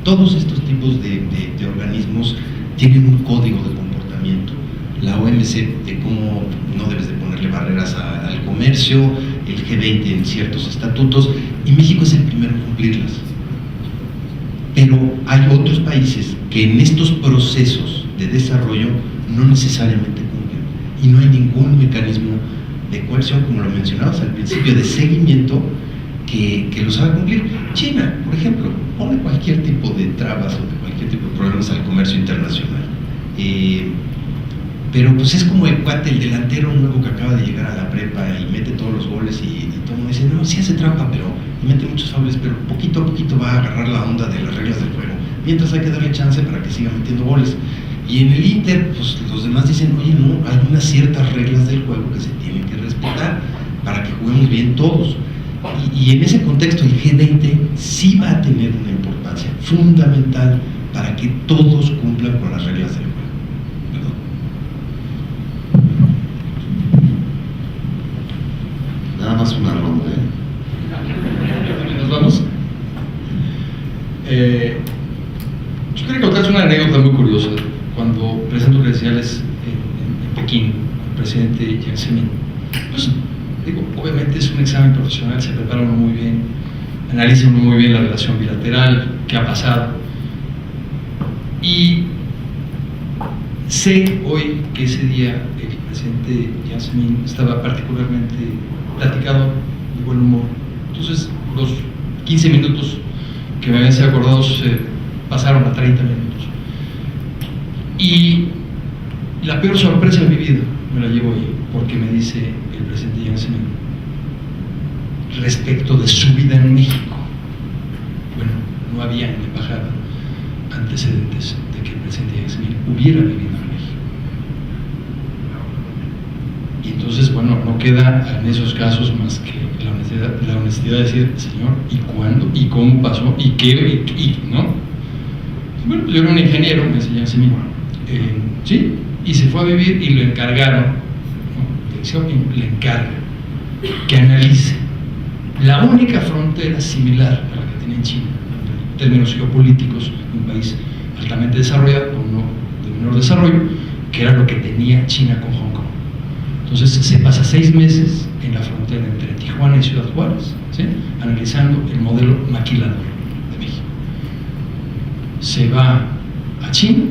Todos estos tipos de organismos tienen un código de comportamiento. La OMC de cómo no debes de ponerle barreras al comercio, el G20 en ciertos estatutos, y México es el primero en cumplirlas. Pero hay otros países que en estos procesos de desarrollo no necesariamente cumplen, y no hay ningún mecanismo de coerción, como lo mencionabas al principio, de seguimiento que los haga cumplir. China, por ejemplo, pone cualquier tipo de trabas o de cualquier tipo de problemas al comercio internacional. Pero pues es como el cuate, el delantero nuevo que acaba de llegar a la prepa y mete todos los goles y todo el mundo dice, no, sí hace trampa, pero y mete muchos fables, pero poquito a poquito va a agarrar la onda de las reglas del juego. Mientras hay que darle chance para que siga metiendo goles. Y en el Inter, pues los demás dicen, oye, no, hay unas ciertas reglas del juego que se tienen que respetar para que juguemos bien todos. Y en ese contexto el G20 sí va a tener una importancia fundamental para que todos cumplan con las reglas del juego. Perdón. Nada más una ronda, ¿Nos vamos? Yo quería contarles una anécdota muy curiosa. Cuando presento credenciales en Pekín, el presidente Jiang Zemin, pues digo, obviamente es un examen profesional, se prepara uno muy bien, analiza uno muy bien la relación bilateral, qué ha pasado. Y sé hoy que ese día el presidente Jiang Zemin estaba particularmente platicado, de buen humor. Entonces, los 15 minutos que me habían sido acordados se pasaron a 30 minutos. Y la peor sorpresa de mi vida me la llevo hoy, porque me dice el presidente Jiang Zemin respecto de su vida en México. Bueno, no había en la embajada. antecedentes de que el presidente Jiang Zemin hubiera vivido en México. Y entonces, bueno, no queda en esos casos más que la honestidad de decir, señor, ¿y cuándo? ¿Y cómo pasó? ¿Y qué? ¿No? Bueno, pues yo era un ingeniero, me decía Jiang Zemin, sí, y se fue a vivir y lo encargaron, ¿no? Le encarga que analice la única frontera similar a la que tiene China en términos geopolíticos, un país altamente desarrollado o no de menor desarrollo, que era lo que tenía China con Hong Kong. Entonces se pasa 6 meses en la frontera entre Tijuana y Ciudad Juárez, ¿sí?, analizando el modelo maquilador de México. Se va a China,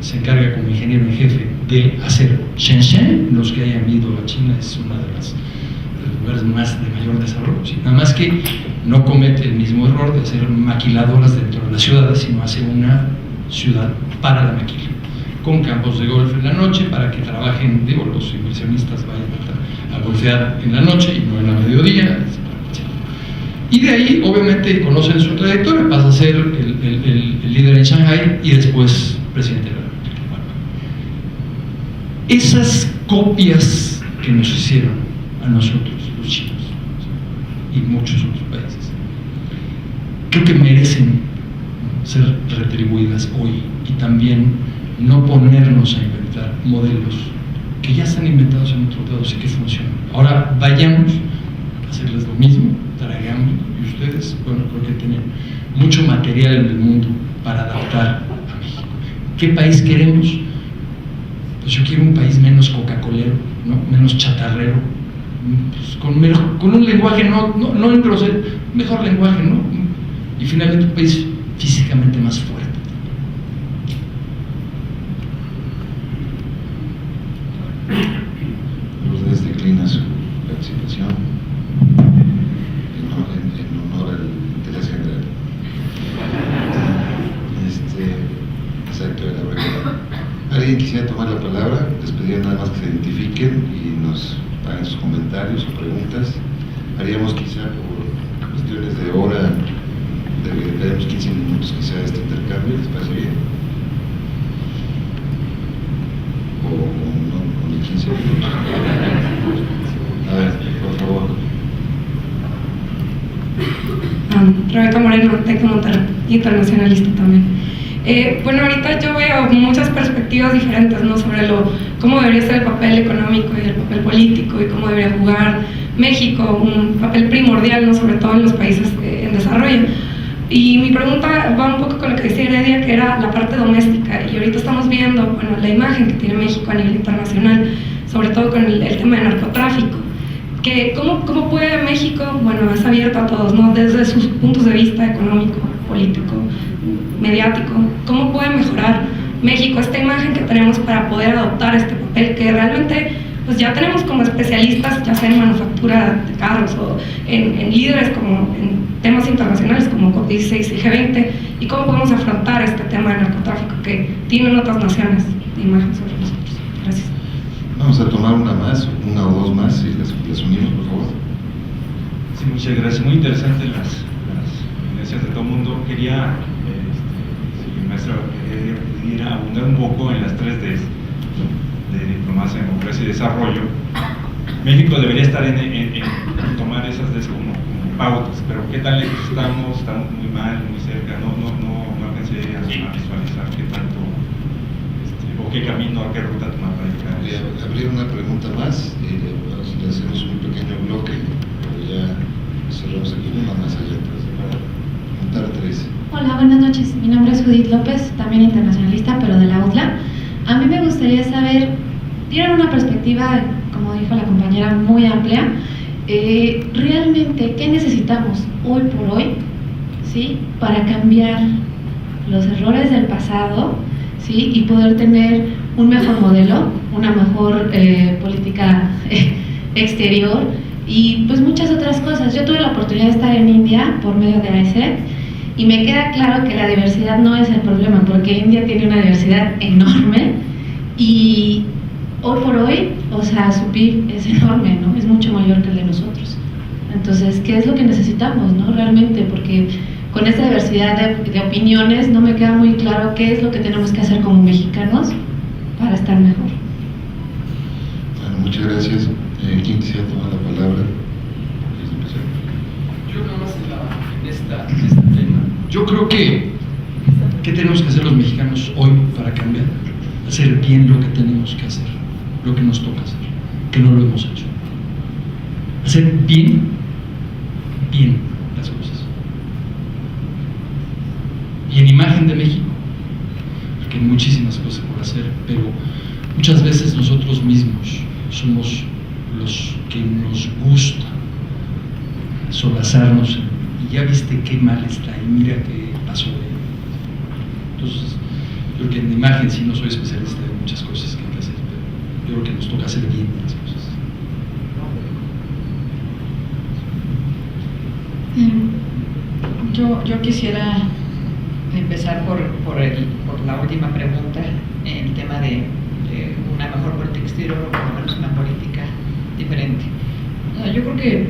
se encarga como ingeniero en jefe de hacer Shenzhen. Los que hayan ido a China es uno de los lugares más de mayor desarrollo, ¿sí? Nada más que no comete el mismo error de hacer maquiladoras dentro de las ciudades, sino hace una ciudad para la maquila, con campos de golf en la noche para que trabajen, digo, los inversionistas vayan a golfear en la noche y no en la mediodía, etc. Y de ahí, obviamente, conocen su trayectoria, pasa a ser el líder en Shanghái y después presidente de la República. Esas copias que nos hicieron a nosotros, los chinos, y muchos otros países, creo que merecen ser retribuidas hoy, y también no ponernos a inventar modelos que ya están inventados en otros lados y que funcionan. Ahora vayamos a hacerles lo mismo, traigamos, y ustedes, bueno, creo que tienen mucho material en el mundo para adaptar a México. ¿Qué país queremos? Pues yo quiero un país menos coca-colero, ¿no?, menos chatarrero, pues con un lenguaje no en grosero, mejor lenguaje, ¿no? Y finalmente un país físicamente más fuerte. Lourdes declina su participación en honor al interés general. Exacto, de la verdad. ¿Alguien quisiera tomar la palabra? Les pediría nada más que se identifiquen y nos hagan sus comentarios o preguntas. Haríamos quizá por cuestiones de hora, dedicaremos 15 minutos quizá a este intercambio, ¿les parece bien? O no, 15 minutos. A ver, por favor. Rebeca Moreno, TEC de Monterrey, internacionalista también. Bueno, ahorita yo veo muchas perspectivas diferentes, ¿no?, sobre cómo debería ser el papel económico y el papel político y cómo debería jugar México, un papel primordial, ¿no?, sobre todo en los países en desarrollo. Y mi pregunta va un poco con lo que decía Heredia, que era la parte doméstica, y ahorita estamos viendo, bueno, la imagen que tiene México a nivel internacional, sobre todo con el tema de narcotráfico, que cómo puede México, bueno, es abierto a todos, ¿no?, desde sus puntos de vista económico, político, mediático, cómo puede mejorar México esta imagen que tenemos para poder adoptar este papel que realmente pues ya tenemos como especialistas, ya sea en manufactura de carros o en líderes como en temas internacionales como COP16 y G20, y cómo podemos afrontar este tema de narcotráfico que tienen otras naciones de imagen sobre nosotros. Gracias. Vamos a tomar una o dos más y las unimos, por favor. Sí, muchas gracias. Muy interesantes las ponencias de todo el mundo. Quería, si el maestro pudiera abundar un poco en las 3 Ds de diplomacia, democracia y desarrollo. México debería estar en tomar esas Ds como pautas, pero ¿qué tal estamos? Estamos muy mal, muy cerca, no alcancé a visualizar qué tanto, o qué camino, a qué ruta tomar para llegar. Habría una pregunta más, le hacemos un pequeño bloque, pero ya cerramos aquí una más allá atrás para preguntar 3. Hola, buenas noches. Mi nombre es Judith López, también internacionalista, pero de la UTLA. A mí me gustaría saber, tienen una perspectiva, como dijo la compañera, muy amplia. Realmente, ¿qué necesitamos hoy por hoy, ¿sí?, para cambiar los errores del pasado, ¿sí?, y poder tener un mejor modelo, una mejor política exterior y pues muchas otras cosas? Yo tuve la oportunidad de estar en India por medio de AIESEC y me queda claro que la diversidad no es el problema, porque India tiene una diversidad enorme y hoy por hoy, o sea, su PIB es enorme, ¿no? Es mucho mayor que el de nosotros. Entonces, ¿qué es lo que necesitamos, no? Realmente, porque con esta diversidad de opiniones, no me queda muy claro qué es lo que tenemos que hacer como mexicanos para estar mejor. Bueno, muchas gracias. ¿Quién quisiera tomar la palabra? Yo nada más en este tema. Yo creo que ¿qué tenemos que hacer los mexicanos hoy para cambiar? Hacer bien lo que tenemos que hacer, lo que nos toca hacer, que no lo hemos hecho. Hacer bien las cosas. Y en imagen de México, porque hay muchísimas cosas por hacer, pero muchas veces nosotros mismos somos los que nos gusta solazarnos y ya viste qué mal está y mira qué pasó. Entonces, yo creo que en imagen sí no soy especialista en muchas cosas que hay que hacer, pero yo creo que nos toca hacer bien las cosas. Yo quisiera empezar por la última pregunta, el tema de una mejor política exterior o por lo menos una política diferente. Yo creo que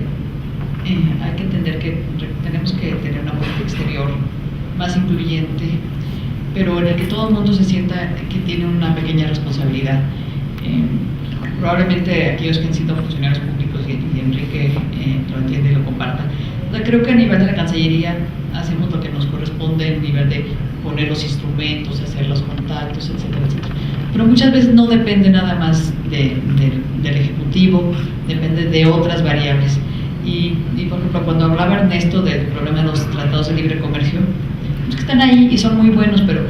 hay que entender que tenemos que tener una política exterior más incluyente, pero en el que todo el mundo se sienta que tiene una pequeña responsabilidad. Probablemente aquellos que han sido funcionarios públicos, y Enrique lo entiende y lo comparta, creo que a nivel de la Cancillería hacemos lo que nos corresponde, a nivel de poner los instrumentos, hacer los contactos, etcétera, etcétera. Pero muchas veces no depende nada más del Ejecutivo, depende de otras variables. Y por ejemplo, cuando hablaba Ernesto del problema de los tratados de libre comercio, los que están ahí y son muy buenos, pero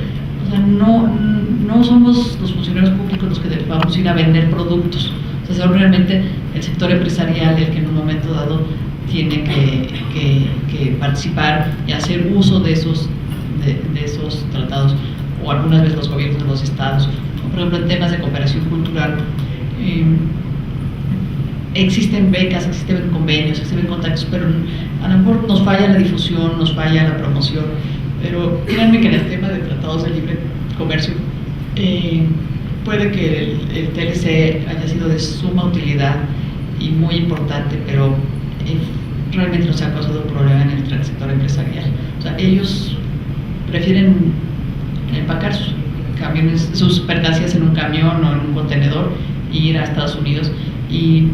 o sea, no somos los funcionarios públicos los que vamos a ir a vender productos. O sea, son realmente el sector empresarial el que en un momento dado tiene que participar y hacer uso de esos tratados, o algunas veces los gobiernos de los estados. Por ejemplo, en temas de cooperación cultural, existen becas, existen convenios, existen contactos, pero a lo mejor nos falla la difusión, nos falla la promoción. Pero créanme que en el tema de tratados de libre comercio, puede que el TLC haya sido de suma utilidad y muy importante, pero realmente nos ha causado un problema en el sector empresarial. O sea, ellos prefieren empacar sus camiones, sus mercancías en un camión o en un contenedor e ir a Estados Unidos, y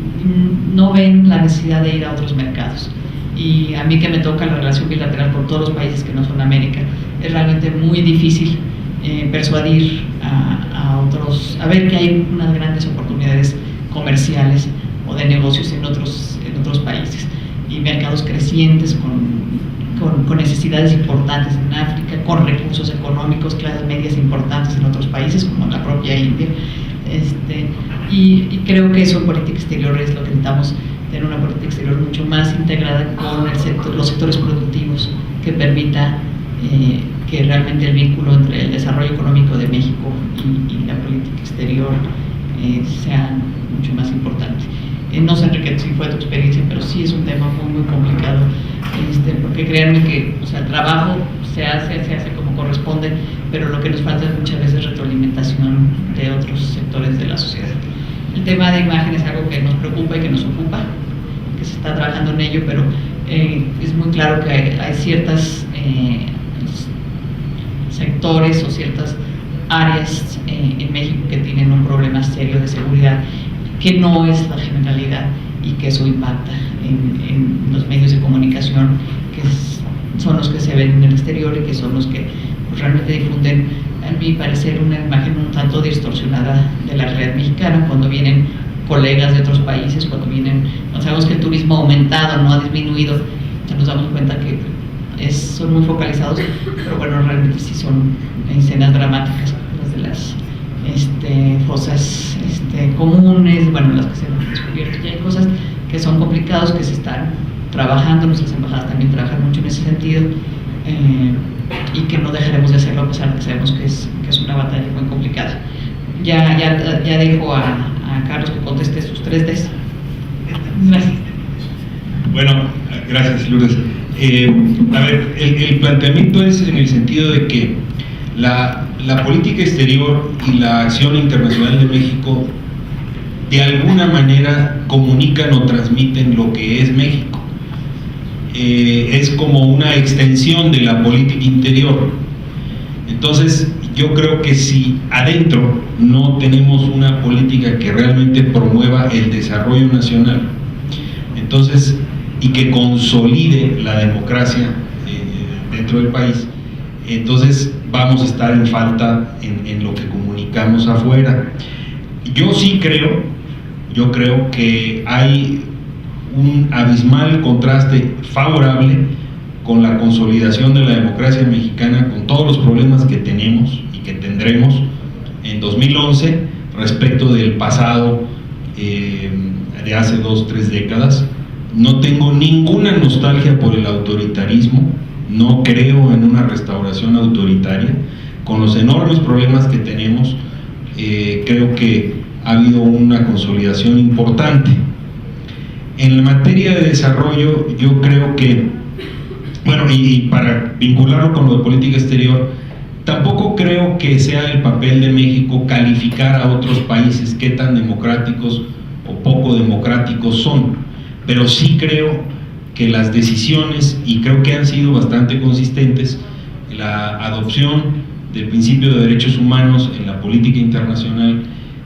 no ven la necesidad de ir a otros mercados. Y a mí, que me toca la relación bilateral con todos los países que no son América, es realmente muy difícil persuadir a otros a ver que hay unas grandes oportunidades comerciales o de negocios en otros países, y mercados crecientes con necesidades importantes en África, con recursos económicos, clases medias importantes en otros países como la propia India. Y creo que eso en política exterior es lo que necesitamos, tener una política exterior mucho más integrada con los sectores productivos, que permita que realmente el vínculo entre el desarrollo económico de México y la política exterior sea mucho más importante. No sé, Enrique, si fue tu experiencia, pero sí es un tema muy, muy complicado, porque créanme que, o sea, el trabajo se hace como corresponde, pero lo que nos falta es muchas veces retroalimentación de otros sectores de la sociedad. El tema de imagen es algo que nos preocupa y que nos ocupa, que se está trabajando en ello, pero es muy claro que hay ciertas sectores o ciertas áreas en México que tienen un problema serio de seguridad, que no es la generalidad, y que eso impacta en los medios de comunicación, que son los que se ven en el exterior y que son los que pues, realmente difunden, a mi parecer, una imagen un tanto distorsionada de la realidad mexicana. Cuando vienen colegas de otros países, cuando vienen, sabemos que el turismo ha aumentado, no ha disminuido, ya nos damos cuenta que son muy focalizados, pero bueno, realmente sí son escenas dramáticas, las de las fosas comunes, bueno, las que se han descubierto. Ya hay cosas que son complicadas, que se están trabajando, nuestras embajadas también trabajan mucho en ese sentido, y que no dejaremos de hacerlo a pesar de que sabemos que es una batalla muy complicada. Ya dejo a Carlos que conteste sus 3 Ds. Gracias. Bueno, gracias, Lourdes. A ver, el planteamiento es en el sentido de que la política exterior y la acción internacional de México de alguna manera comunican o transmiten lo que es México. es como una extensión de la política interior. Entonces, yo creo que si adentro no tenemos una política que realmente promueva el desarrollo nacional, entonces, y que consolide la democracia dentro del país, entonces vamos a estar en falta en lo que comunicamos afuera. Yo creo que hay un abismal contraste favorable con la consolidación de la democracia mexicana, con todos los problemas que tenemos y que tendremos en 2011 respecto del pasado de hace 2 o 3 décadas. No tengo ninguna nostalgia por el autoritarismo, no creo en una restauración autoritaria. Con los enormes problemas que tenemos, creo que ha habido una consolidación importante. En la materia de desarrollo, yo creo que, bueno, y para vincularlo con lo de política exterior, tampoco creo que sea el papel de México calificar a otros países qué tan democráticos o poco democráticos son, pero sí creo que las decisiones, y creo que han sido bastante consistentes, la adopción del principio de derechos humanos en la política internacional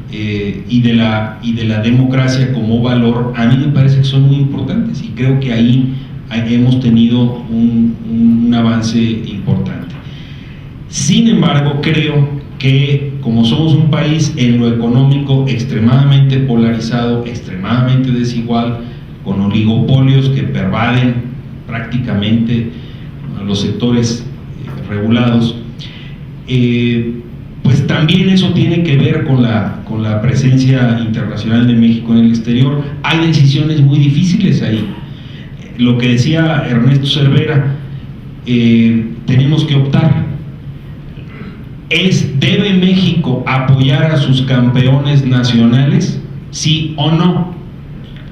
y de la democracia como valor, a mí me parece que son muy importantes, y creo que ahí hemos tenido un avance importante. Sin embargo, creo que como somos un país en lo económico extremadamente polarizado, extremadamente desigual, con oligopolios que pervaden prácticamente los sectores regulados, pues también eso tiene que ver con la presencia internacional de México en el exterior. Hay decisiones muy difíciles ahí. Lo que decía Ernesto Cervera, tenemos que optar. ¿Debe México apoyar a sus campeones nacionales? ¿Sí o no?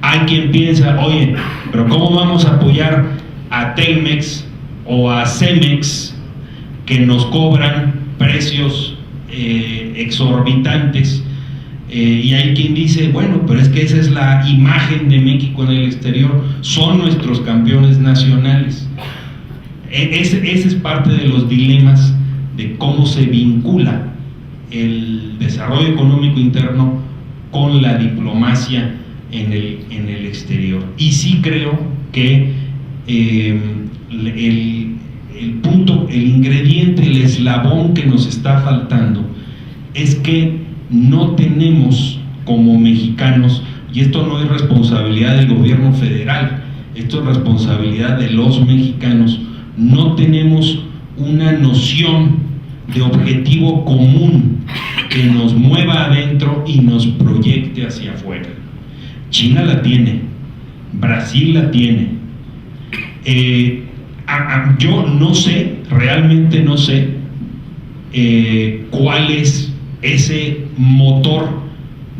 Hay quien piensa, oye, pero ¿cómo vamos a apoyar a Telmex o a Cemex que nos cobran precios exorbitantes? Y hay quien dice, bueno, pero es que esa es la imagen de México en el exterior, son nuestros campeones nacionales. Ese es parte de los dilemas de cómo se vincula el desarrollo económico interno con la diplomacia en el exterior. Y sí creo que el punto, el ingrediente, el eslabón que nos está faltando es que no tenemos como mexicanos, y esto no es responsabilidad del gobierno federal, esto es responsabilidad de los mexicanos, no tenemos una noción de objetivo común que nos mueva adentro y nos proyecte hacia afuera. China la tiene, Brasil la tiene. Yo no sé, realmente no sé cuál es ese motor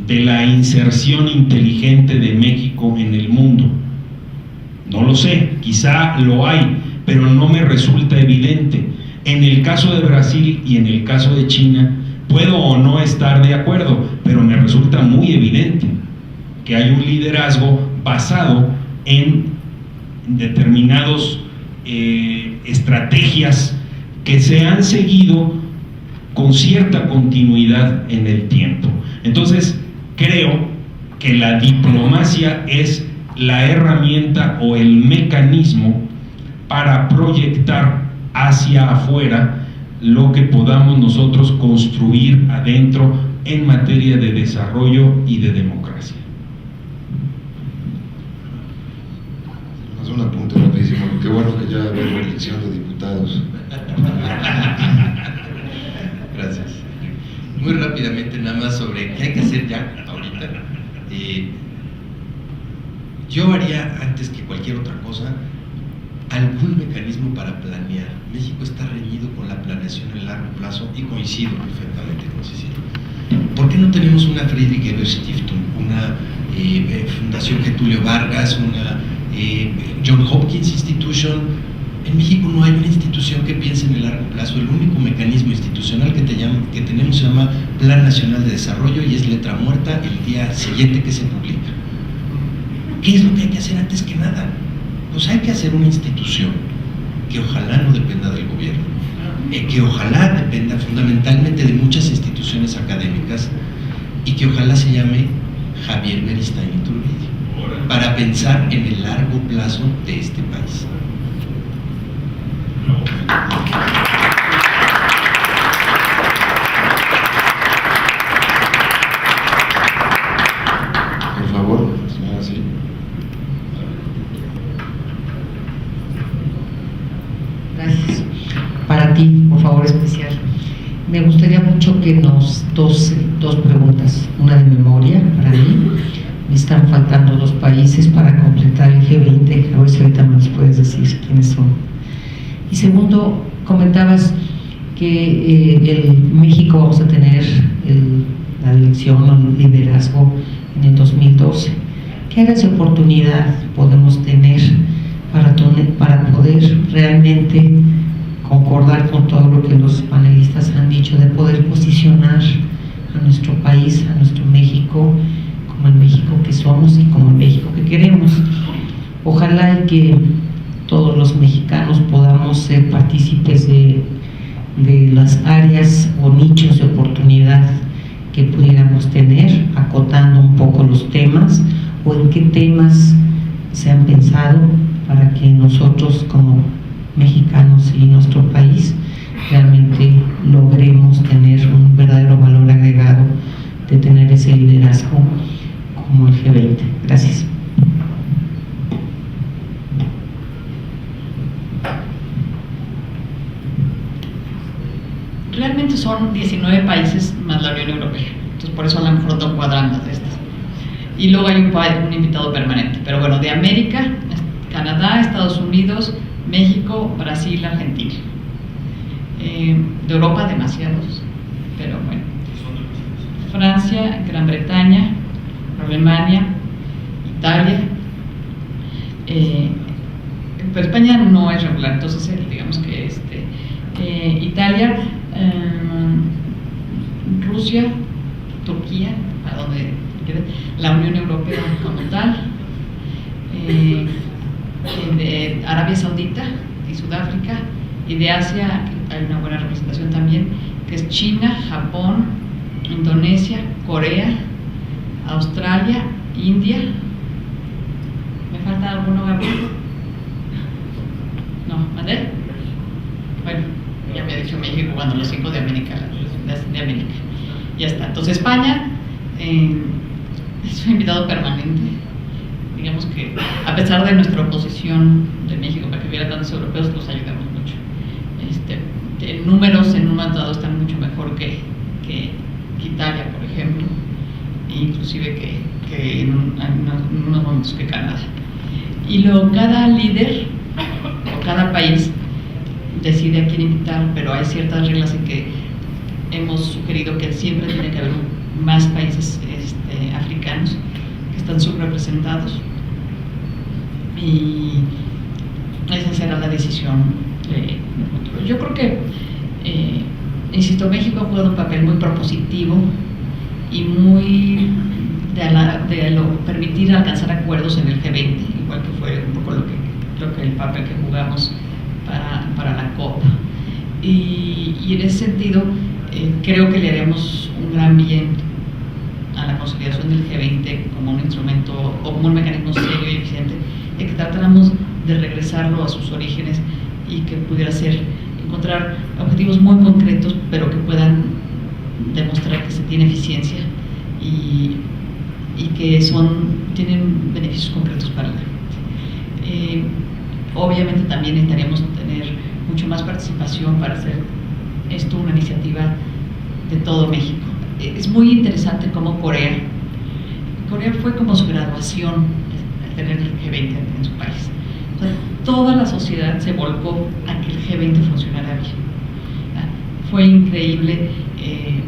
de la inserción inteligente de México en el mundo. No lo sé, quizá lo hay, pero no me resulta evidente. En el caso de Brasil y en el caso de China, puedo o no estar de acuerdo, pero me resulta muy evidente que hay un liderazgo basado en determinadas estrategias que se han seguido con cierta continuidad en el tiempo. Entonces, creo que la diplomacia es la herramienta o el mecanismo para proyectar hacia afuera lo que podamos nosotros construir adentro en materia de desarrollo y de democracia. Más un apunte rapidísimo, qué bueno que ya vemos elección de diputados. Gracias. Muy rápidamente, nada más sobre qué hay que hacer ya ahorita. Yo haría, antes que cualquier otra cosa, algún mecanismo para planear. México está reñido con la planeación en largo plazo, y coincido perfectamente con Cecilia. ¿Por qué no tenemos una Friedrich Ebert Stiftung, una Fundación Getulio Vargas, una John Hopkins Institution? En México no hay una institución que piense en el largo plazo. El único mecanismo institucional que tenemos se llama Plan Nacional de Desarrollo, y es letra muerta el día siguiente que se publica. ¿Qué es lo que hay que hacer antes que nada? pues hay que hacer una institución que ojalá no dependa del gobierno, que ojalá dependa fundamentalmente de muchas instituciones académicas y que ojalá se llame Javier Beristain Iturbide, para pensar en el largo plazo de este país. Por favor, señora, sí. Gracias. Para ti, por favor, especial. Me gustaría mucho que nos dos preguntas, una de memoria para mí. Me están faltando 2 países para completar el G20, a ver si ahorita nos puedes decir quiénes son. Y segundo, comentabas que en México vamos a tener la elección o el liderazgo en el 2012. ¿Qué áreas de oportunidad podemos tener para poder realmente concordar con todo lo que los panelistas han dicho, de poder posicionar a nuestro país, a nuestro México, como el México que somos y como el México que queremos? Ojalá que todos los mexicanos podamos ser partícipes de las áreas o nichos de oportunidad que pudiéramos tener, acotando un poco los temas, o en qué temas se han pensado para que nosotros como mexicanos y nuestro país realmente logremos tener un verdadero valor agregado de tener ese liderazgo como el G20. Gracias. Realmente son 19 países más la Unión Europea, entonces por eso a lo mejor no cuadran las de estas. Y luego hay un invitado permanente, pero bueno, de América, Canadá, Estados Unidos, México, Brasil, Argentina. De Europa demasiados, pero bueno. Francia, Gran Bretaña, Alemania, Italia. Pero España no es regular, entonces digamos que Italia, Rusia, Turquía, a donde la Unión Europea como tal, de Arabia Saudita y Sudáfrica, y de Asia hay una buena representación también, que es China, Japón, Indonesia, Corea, Australia, India. ¿Me falta alguno, Gabriel? No, ¿mandé? Bueno, ya me ha dicho México cuando los 5 de América, ya está. Entonces España es un invitado permanente. Digamos que a pesar de nuestra oposición de México para que hubiera tantos europeos, los ayudamos mucho. En números, en un momento dado están mucho mejor que Italia, por ejemplo, e inclusive que en unos momentos que Canadá. Y luego cada líder o cada país decide a quién invitar, pero hay ciertas reglas en que hemos sugerido que siempre tiene que haber más países africanos que están subrepresentados, y esa será la decisión de futuro. Yo creo que, insisto, México ha jugado un papel muy propositivo y muy de permitir alcanzar acuerdos en el G20, igual que fue un poco lo que el papel que jugamos para la COP. Y en ese sentido, creo que le haremos un gran bien a la consolidación del G20 como un instrumento o como un mecanismo serio y eficiente, de que tratáramos de regresarlo a sus orígenes y que pudiera ser encontrar objetivos muy concretos, pero que puedan demostrar que se tiene eficiencia y que tienen beneficios concretos para la gente. Obviamente también necesitaríamos tener mucho más participación para hacer esto una iniciativa de todo México. Es muy interesante cómo Corea fue como su graduación al tener el G20 en su país. O sea, toda la sociedad se volcó a que el G20 funcionara bien. Fue increíble.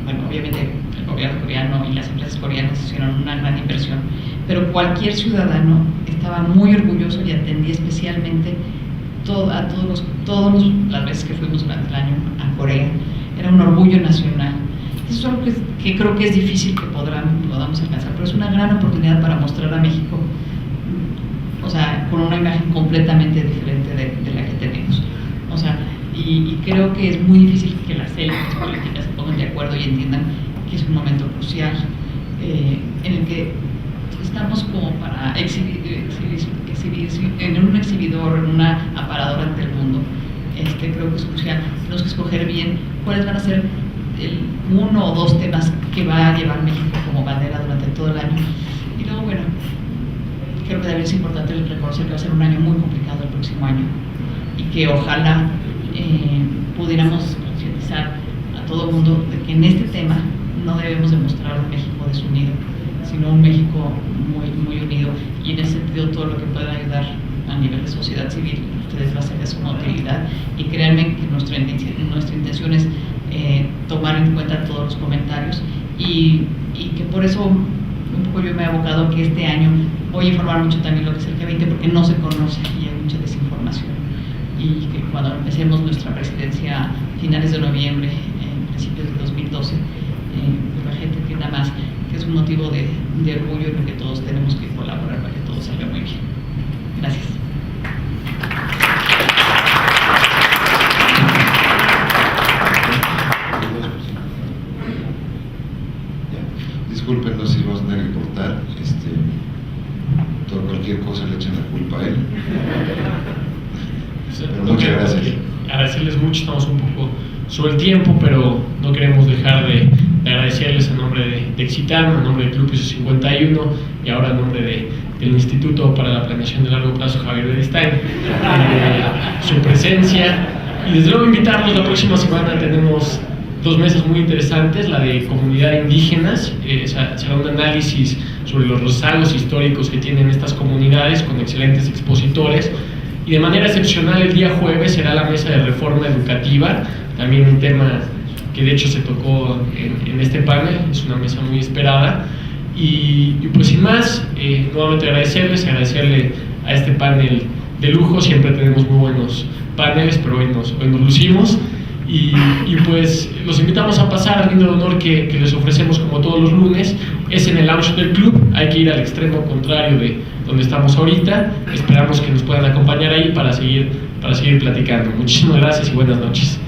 Bueno, obviamente el gobierno coreano y las empresas coreanas hicieron una gran inversión, pero cualquier ciudadano estaba muy orgulloso y atendía especialmente las veces que fuimos durante el año a Corea. Era un orgullo nacional. Eso es algo que creo que es difícil que podamos alcanzar, pero es una gran oportunidad para mostrar a México, o sea, con una imagen completamente diferente de la que tenemos. O sea, y creo que es muy difícil que las élites políticas se pongan de acuerdo y entiendan que es un momento crucial en el que estamos como para exhibir en un exhibidor, en una aparadora ante el mundo. Creo que es crucial. Tenemos que escoger bien cuáles van a ser uno o dos temas que va a llevar México como bandera durante todo el año. Y luego, bueno, creo que también es importante reconocer que va a ser un año muy complicado el próximo año y que ojalá pudiéramos concientizar a todo el mundo de que en este tema no debemos demostrar un México desunido, sino un México muy unido, y en ese sentido todo lo que pueda ayudar a nivel de sociedad civil, ustedes va a ser de suma utilidad, y créanme que nuestra intención es tomar en cuenta todos los comentarios, y que por eso un poco yo me he abocado que este año voy a informar mucho también lo que es el G20, porque no se conoce y hay mucha desinformación, y que cuando empecemos nuestra presidencia a finales de noviembre, principios de 2012, pues la gente entienda más que es un motivo de orgullo en el que todos tenemos que colaborar para que todo salga muy bien. Gracias. Disculpen, no sé si vamos a tener que cortar. Por cualquier cosa le echan la culpa a él. Pero muchas gracias. Agradecerles mucho, estamos un poco sobre el tiempo, pero no queremos dejar de agradecerles en nombre de Exitam, en nombre del Club Piso 51 y ahora en nombre del Instituto para la Planeación de Largo Plazo Javier Beristain, su presencia, y desde luego invitarlos. La próxima semana tenemos dos mesas muy interesantes, la de comunidad indígenas, será un análisis sobre los rezagos históricos que tienen estas comunidades con excelentes expositores, y de manera excepcional el día jueves será la mesa de reforma educativa, también un tema que de hecho se tocó en este panel, es una mesa muy esperada, y pues sin más, nuevamente agradecerle a este panel de lujo. Siempre tenemos muy buenos paneles, pero hoy nos lucimos, y pues los invitamos a pasar al lindo honor que les ofrecemos como todos los lunes. Es en el lounge del club, hay que ir al extremo contrario de donde estamos ahorita. Esperamos que nos puedan acompañar ahí para seguir platicando. Muchísimas gracias y buenas noches.